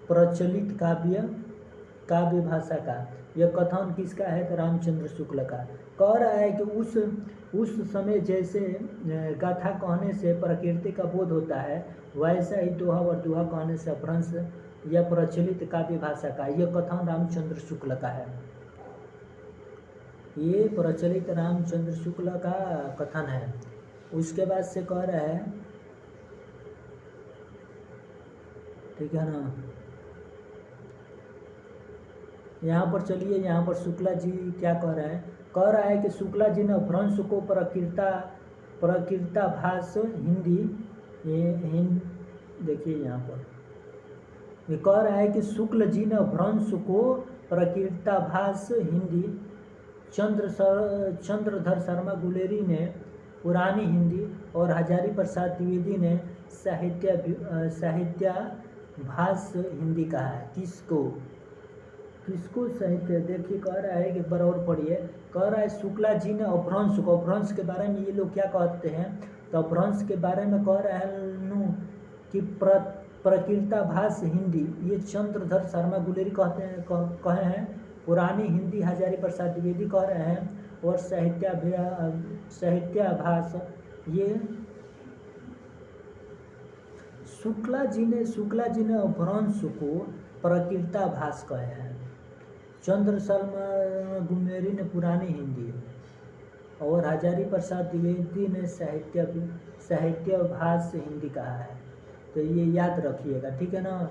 प्रचलित काव्य भाषा का। यह कथन किसका है, तो रामचंद्र शुक्ल का। कह रहा है कि उस समय जैसे गाथा कहने से प्रकृति का बोध होता है, वैसा ही दोहा और दुहा कहने से अपभ्रंश या प्रचलित काव्य भाषा का। यह कथन रामचंद्र शुक्ल का है, ये प्रचलित रामचंद्र शुक्ल का कथन है। उसके बाद से कह रहा है, ठीक है ना। यहाँ पर चलिए, यहाँ पर शुक्ला जी क्या कह रहे हैं। कह रहा है कि शुक्ला जी ने अपभ्रंश को प्रकृता भाष हिंदी, देखिए यहाँ पर ये कह रहा है कि शुक्ल जी ने अपभ्रंश को प्रकृता भाष हिंदी, चंद्रधर शर्मा गुलेरी ने पुरानी हिंदी और हजारी प्रसाद द्विवेदी ने साहित्याभास हिंदी कहा है। किसको साहित्य, देखिए कह रहा है कि बराबर पढ़िए। कह रहा है शुक्ला जी ने अपभ्रंश को, अपभ्रंश के बारे में ये लोग क्या कहते हैं, तो अपभ्रंश के बारे में कह रहा है कि प्रकृताभास हिंदी ये चंद्रधर शर्मा गुलेरी कहे हैं, पुरानी हिंदी हजारी प्रसाद द्विवेदी कह रहे हैं, और साहित्याभास ये शुक्ला जी ने अपभ्रंश को प्रकृताभास कहे हैं। चंद्र शर्मा गुमेरी ने पुरानी हिंदी और हजारी प्रसाद द्विवेदी ने साहित्याभास हिंदी कहा है। तो ये याद रखिएगा, ठीक है ना।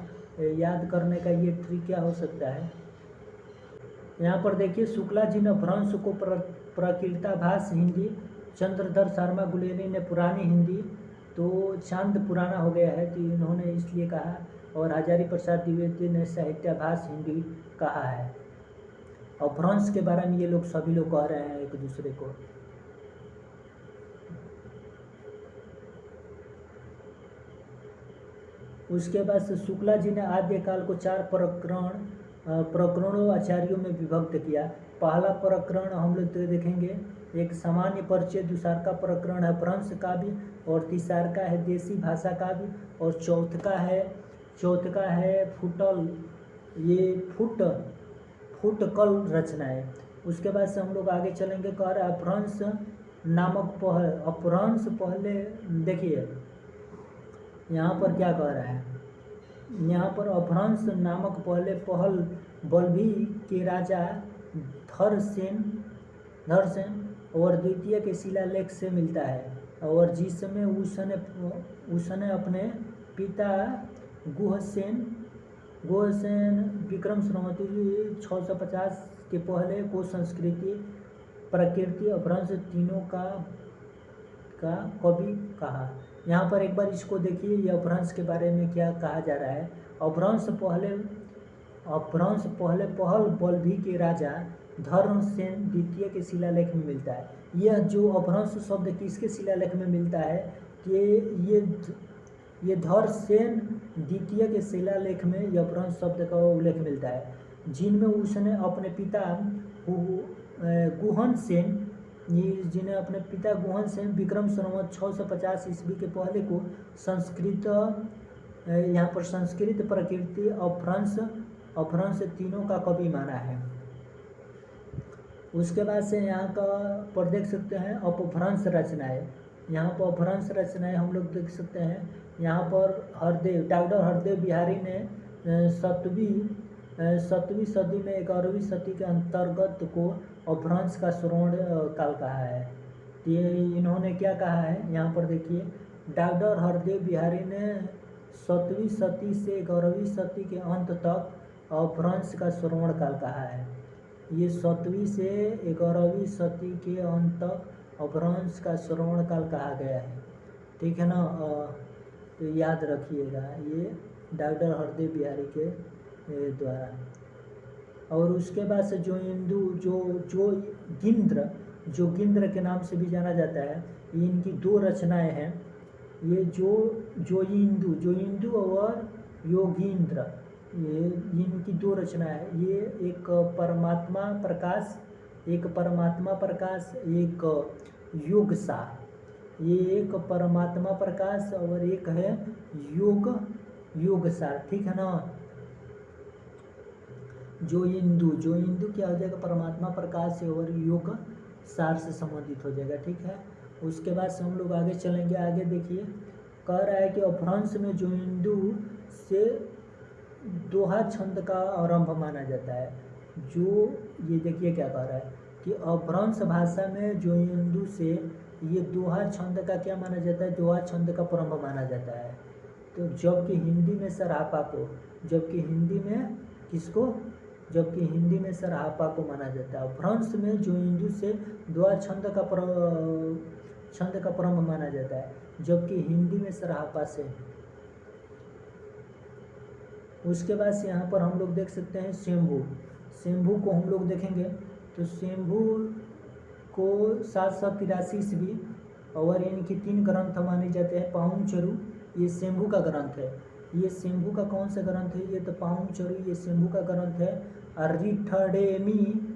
याद करने का ये ट्रिक क्या हो सकता है। यहाँ पर देखिए, शुक्ला जी ने अपभ्रंश को प्रकृताभास हिंदी, चंद्रधर शर्मा गुलेरी ने पुरानी हिंदी, तो चांद पुराना हो गया है तो इन्होंने इसलिए कहा, और हजारी प्रसाद द्विवेदी ने साहित्याभास हिंदी कहा है। अपभ्रंश के बारे में ये लोग सभी लोग कह रहे हैं एक दूसरे को। उसके बाद से शुक्ला जी ने आद्यकाल को 4 प्रकरणों आचार्यों में विभक्त किया। पहला प्रकरण हम लोग देखेंगे, एक सामान्य परिचय, दूसरा का प्रकरण है अपभ्रंश काव्य, और तीसरा का है देसी भाषा काव्य, और चौथा है फुटकल रचनाएं। उसके बाद से हम लोग आगे चलेंगे, कह रहा है अपभ्रंश नामक अपभ्रंश पहले देखिए यहाँ पर क्या कह रहा है। यहाँ पर अपभ्रंश नामक पहल बल्भी के राजा धरसेन और द्वितीय के शिलालेख से मिलता है, और जिसमें उसने अपने पिता गुहसेन विक्रम संवत 650 के पहले को संस्कृति प्रकृति अपभ्रंश तीनों का कवि कहा। यहाँ पर एक बार इसको देखिए, यह अपभ्रंश के बारे में क्या कहा जा रहा है। अपभ्रंश पहले पहल बल्भी के राजा धर्मसेन द्वितीय के शिलालेख में मिलता है। यह जो अपभ्रंश शब्द किसके शिलालेख में मिलता है कि ये धरसेन द्वितीय के शिलालेख में यह अपभ्रंश शब्द का उल्लेख मिलता है, जिनमें उसने अपने पिता गुहन सेन विक्रम संवत 650 ईस्वी के पहले को यहाँ पर संस्कृत प्रकृति अपभ्रंश तीनों का कवि माना है। उसके बाद से यहाँ का पर देख सकते हैं अपभ्रंश रचनाएं। यहाँ पर अपभ्रंश रचनाएं हम लोग देख सकते हैं। यहाँ पर डॉक्टर हरदेव बिहारी ने 7वीं सदी में 11वीं सदी के अंतर्गत को अपभ्रंश का स्वर्ण काल कहा है। ये इन्होंने क्या कहा है, यहाँ पर देखिए, डॉक्टर हरदेव बिहारी ने 7वीं सदी से 11वीं सदी के अंत तक अपभ्रंश का स्वर्ण काल कहा है। ये 7वीं से 11वीं सदी के अंत तक अपभ्रंश का स्वर्ण काल कहा गया है, ठीक है ना। तो याद रखिएगा, ये डॉक्टर हरदेव बिहारी के द्वारा। और उसके बाद से जो गिंद्र के नाम से भी जाना जाता है, ये इनकी 2 रचनाएं हैं। ये जोइंदु और योगींद्र, ये इनकी 2 रचनाएं हैं। ये एक परमात्मा प्रकाश, एक योगसार। ये एक परमात्मा प्रकाश और एक है योगसार, ठीक है ना। जो इंदु क्या हो जाएगा, परमात्मा प्रकाश और योग सार से संबंधित हो जाएगा, ठीक है। उसके बाद से हम लोग आगे चलेंगे। आगे देखिए, कह रहा है कि अपभ्रंश में जो इंदु से दोहा छंद का आरंभ माना जाता है। जो ये देखिए क्या कह रहा है कि अपभ्रंश भाषा में जो इंदु से ये दोहा छंद का क्या माना जाता है, दोहा छंद का प्रारंभ माना जाता है। तो जबकि हिंदी में सराहपा को, जबकि हिंदी में सराहपा को माना जाता है। अपभ्रंश में जो इंदु से दोहा छंद का प्रारंभ माना जाता है, जबकि हिंदी में सराहपा से। उसके बाद से यहाँ पर हम लोग देख सकते हैं शंभू को हम लोग देखेंगे तो शंभू को 783 ईस्वी और इनकी 3 ग्रंथ माने जाते हैं। पाहुमचरू ये शंभू का ग्रंथ है। ये शंभू का कौन सा ग्रंथ है, ये तो पाहुमचरू ये शंभू का ग्रंथ है। और रिठडेमी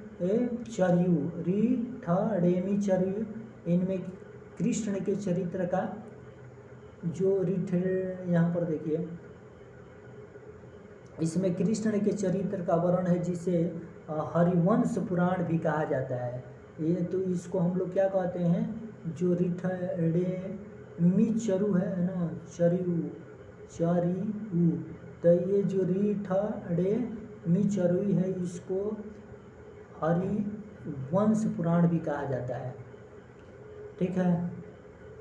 चर्यु इनमें कृष्ण के चरित्र का जो यहाँ पर देखिए, इसमें कृष्ण के चरित्र का वर्णन है, जिसे हरिवंश पुराण भी कहा जाता है। ये तो इसको हम लोग क्या कहते हैं, जो रिठडेमी चरु है ना, चरियु तो ये जो री ठ डे मी चरुई है, इसको हरिवंश पुराण भी कहा जाता है। ठीक है,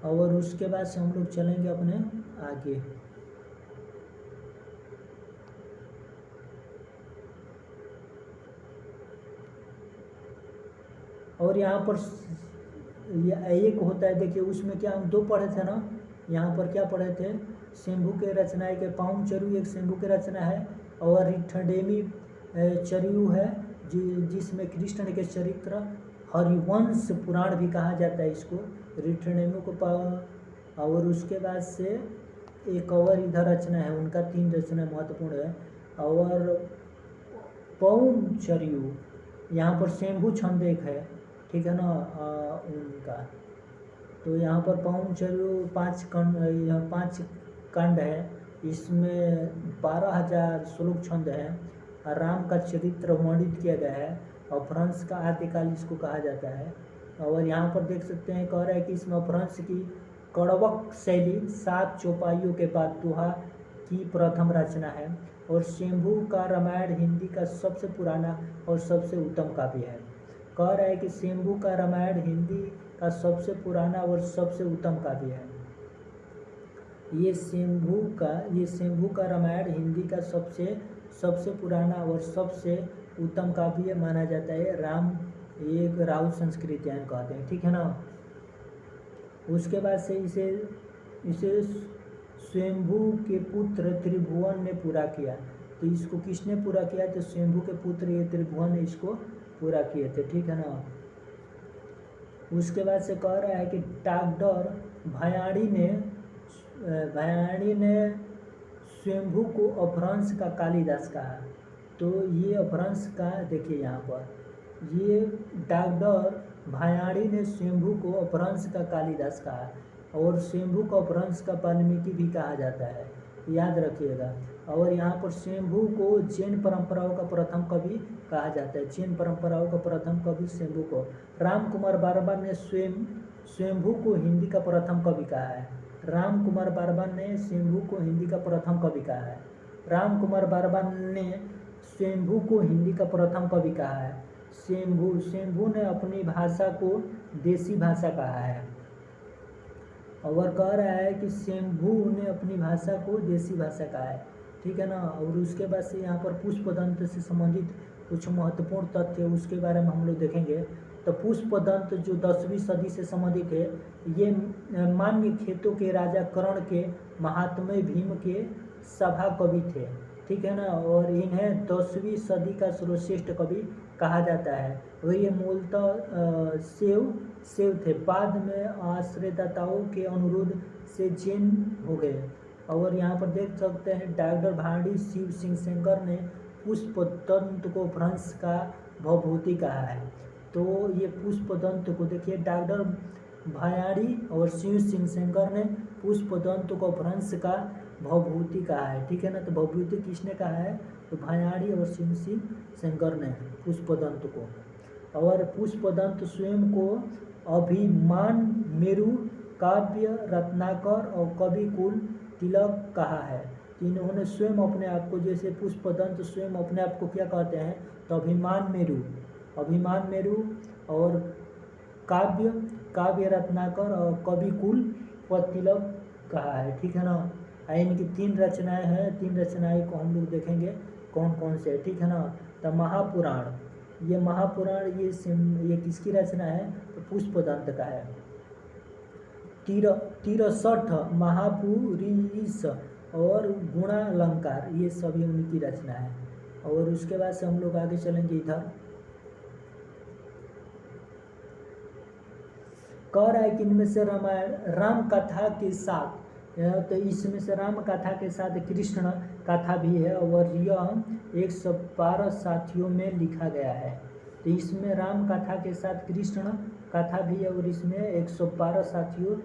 और उसके बाद से हम लोग चलेंगे अपने आगे। और यहाँ पर एक होता है, देखिए उसमें क्या हम दो पढ़े थे ना, यहाँ पर क्या पढ़े थे, शंभू के रचनाएँ के पाउन चरु एक शंभू की रचना है, और रिठडेमी चरयु है जिसमें कृष्ण के चरित्र हरिवंश पुराण भी कहा जाता है इसको, रिठडेमी को और उसके बाद से एक और इधर रचना है, उनका 3 रचना महत्वपूर्ण है। और पौन चरयु, यहाँ पर शंभू छंद एक है, ठीक है ना, उनका। तो यहाँ पर पौन चरयु 5 कांड है, इसमें 12,000 श्लोक छंद है, राम का चरित्र वर्णित किया गया है, अपभ्रंश का आदिकाल इसको कहा जाता है। और यहाँ पर देख सकते हैं, कह रहा है कि इसमें अपभ्रंश की कड़वक शैली 7 चौपाइयों के बाद दोहा की प्रथम रचना है, और शंभू का रामायण हिंदी का सबसे पुराना और सबसे उत्तम काव्य है। कह रहा है कि शंभू का रामायण हिंदी का सबसे पुराना और सबसे उत्तम काव्य है। ये शंभू का रामायण हिंदी का सबसे पुराना और सबसे उत्तम काव्य माना जाता है। राम एक राहुल संस्कृतियान कहते हैं, ठीक है ना। उसके बाद से इसे स्वयंभू के पुत्र त्रिभुवन ने पूरा किया। तो इसको किसने पूरा किया, तो स्वयंभू के पुत्र ये त्रिभुवन ने इसको पूरा किए थे, ठीक है ना। उसके बाद से कह रहा है कि डागडर भयाणी ने स्वयंभू को अपभ्रंश का कालिदास कहा। तो ये अपभ्रंश का देखिए यहाँ पर ये डागडर भयाणी ने स्वयंभू को अपभ्रंश का कालिदास कहा, और शंभू को अपभ्रंश का वाल्मीकि भी कहा जाता है, याद रखिएगा। और यहाँ पर शंभू को जैन परंपराओं का प्रथम कवि कहा जाता है, जैन परंपराओं का प्रथम कवि शंभू को। राम कुमार बारबान ने स्वयंभू को हिंदी का प्रथम कवि कहा है। राम कुमार बारबान ने शंभू को हिंदी का प्रथम कवि कहा है। राम कुमार बारबान ने शंभू को हिंदी का प्रथम कवि कहा है। शंभू ने अपनी भाषा को देसी भाषा कहा है, और कह रहा है कि शंभू ने अपनी भाषा को देसी भाषा कहा है, ठीक है ना। और उसके बाद से यहाँ पर पुष्पदंत से संबंधित कुछ महत्वपूर्ण तथ्य उसके बारे में हम लोग देखेंगे। तो पुष्पदंत जो 10वीं सदी से संबंधित है, ये मान्य खेतों के राजा कर्ण के महात्म्य भीम के सभा कवि थे, ठीक है ना। और इन्हें 10वीं सदी का सर्वश्रेष्ठ कवि कहा जाता है। और ये मूलतः सेव थे, बाद में आश्रयदाताओं के अनुरोध से जैन हो गए। और यहाँ पर देख सकते हैं डॉक्टर भांडी शिव सिंह सेंगर ने पुष्पदंत को अपभ्रंश का भवभूति कहा है। तो ये पुष्पदंत को देखिए, डॉक्टर भयाड़ी और शिव सिंह सेंगर ने पुष्पदंत को अपभ्रंश का भवभूति कहा है, ठीक है ना। तो भवभूति किसने कहा है, तो भयाड़ी और शिव सिंह सेंगर ने पुष्पदंत को। और पुष्पदंत स्वयं को अभिमान मेरु काव्य रत्नाकर और कवि कुल तिलक कहा है। तो इन्होंने स्वयं अपने आप को, जैसे पुष्पदंत स्वयं अपने आप को क्या कहते हैं, तो अभिमान मेरु और काव्य रत्नाकर और कवि कुल तिलक कहा है, ठीक है ना। इनकी 3 रचनाएं हैं, 3 रचनाएं को हम लोग देखेंगे कौन कौन से है, ठीक है ना। तो महापुराण, ये महापुराण ये किसकी रचना है, तो पुष्पदंत का है। 63 महापुरीस और गुणालंकार, ये सभी उनकी रचना है। और उसके बाद से हम लोग आगे चलेंगे। इधर कह रहा है कि इनमें से रामायण राम कथा के साथ, तो इसमें से राम कथा के साथ कृष्ण कथा भी है, और यह 112 साथियों में लिखा गया है। तो इसमें राम कथा के साथ कृष्ण कथा भी है, और इसमें 112 साथियों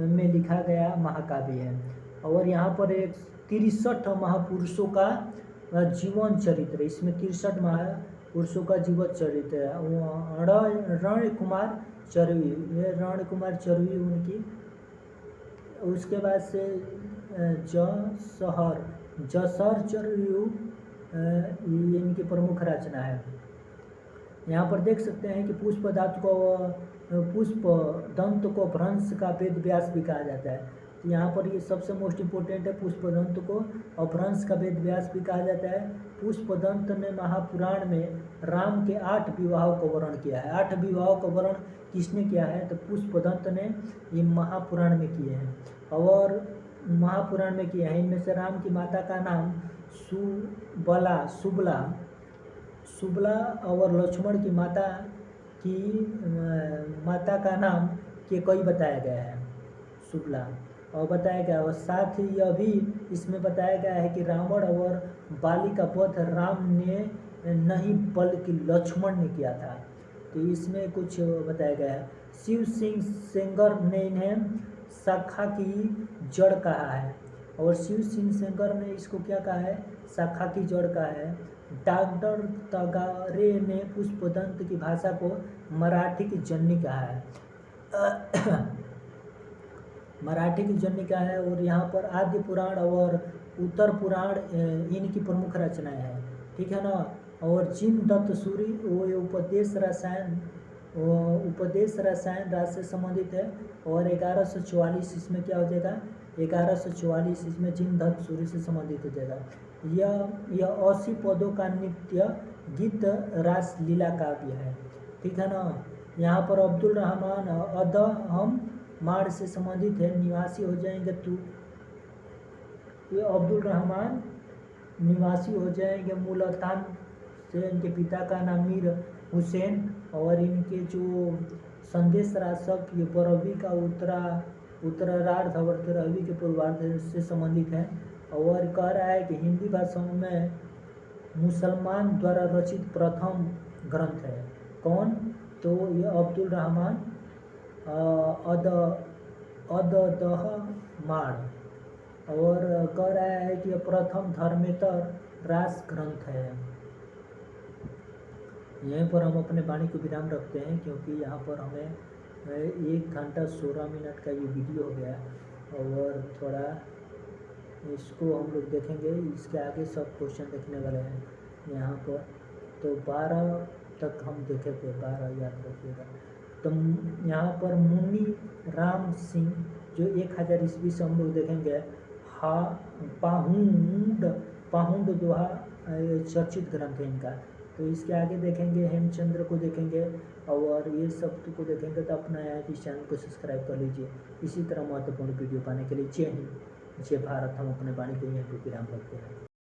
में लिखा गया महाकाव्य है। और यहाँ पर 63 महापुरुषों का जीवन चरित्र, इसमें 63 महापुरुषों का जीवन चरित्र है। रण कुमार चरवी, ये रण कुमार चरवी उनकी। उसके बाद से शहर जसर्चर्यु ये इनकी प्रमुख रचना है। यहाँ पर देख सकते हैं कि पुष्प धातु को पुष्प दंत को भ्रंश का वेद व्यास भी कहा जाता है। तो यहाँ पर ये सबसे मोस्ट इम्पोर्टेंट है, पुष्प दंत को अपभ्रंश का वेद व्यास भी कहा जाता है। पुष्प दंत ने महापुराण में राम के 8 विवाहों को वर्णन किया है। 8 विवाहों का वर्णन किसने किया है? तो पुष्प दंत ने ये महापुराण में किए हैं और महापुराण में किए हैं। इनमें से राम की माता का नाम सुबला और लक्ष्मण की माता का नाम केकई बताया गया है, सुबला और बताया गया। और साथ ही यह भी इसमें बताया गया है कि रावण और बाली का वध राम ने नहीं बल्कि लक्ष्मण ने किया था। तो इसमें कुछ बताया गया है। शिव सिंह सेंगर ने इन्हें शाखा की जड़ कहा है और शिव सिंह सेंगर ने इसको क्या कहा है? शाखा की जड़ कहा है। डॉक्टर तगारे ने पुष्पदंत की भाषा को मराठी की जननी कहा है। मराठी की जननी कहा है। और यहाँ पर आदि पुराण और उत्तर पुराण इनकी प्रमुख रचनाएं हैं, ठीक है ना। और जिन दत्त सूरी वो उपदेश रसायन राज से संबंधित है और 1144 इसमें क्या हो जाएगा? 1144 इसमें जिन दत्त सूरी से संबंधित हो जाएगा। यह 80 पदों का नित्य गीत रास लीला काव्य है, ठीक है ना। यहाँ पर अब्दुल रहमान अदहम माड़ से संबंधित है, निवासी हो जाएंगे तू। ये अब्दुल रहमान निवासी हो जाएंगे मुल्तान से। इनके पिता का नाम मीर हुसैन और इनके जो संदेश राशक ये 12वीं का उत्तरार्ध और 13वीं के पूर्वार्ध से संबंधित है। और कह रहा है कि हिंदी भाषा में मुसलमान द्वारा रचित प्रथम ग्रंथ है। कौन? तो ये अब्दुल रहमान अददह माड़। और कह रहा है कि यह प्रथम धर्मेतर रास ग्रंथ है। यहीं पर हम अपने वाणी को विराम रखते हैं क्योंकि यहाँ पर हमें 1 घंटा 16 मिनट का ये वीडियो हो गया और थोड़ा इसको हम लोग देखेंगे। इसके आगे सब क्वेश्चन देखने वाले हैं यहाँ पर। तो 12 तक हम देखे थे, 12 याद रखिएगा। तो यहाँ पर मुनि राम सिंह जो 1000 ईस्वी से हम लोग देखेंगे। पाहुंड दोहा चर्चित ग्रंथ है इनका। तो इसके आगे देखेंगे हेमचंद्र को देखेंगे और ये सब को देखेंगे। तो अपना इस चैनल को सब्सक्राइब कर लीजिए। इसी तरह महत्वपूर्ण वीडियो पाने के लिए जय हिंद जय भारत। हम अपने वाणी को यहीं पर विराम करते हैं।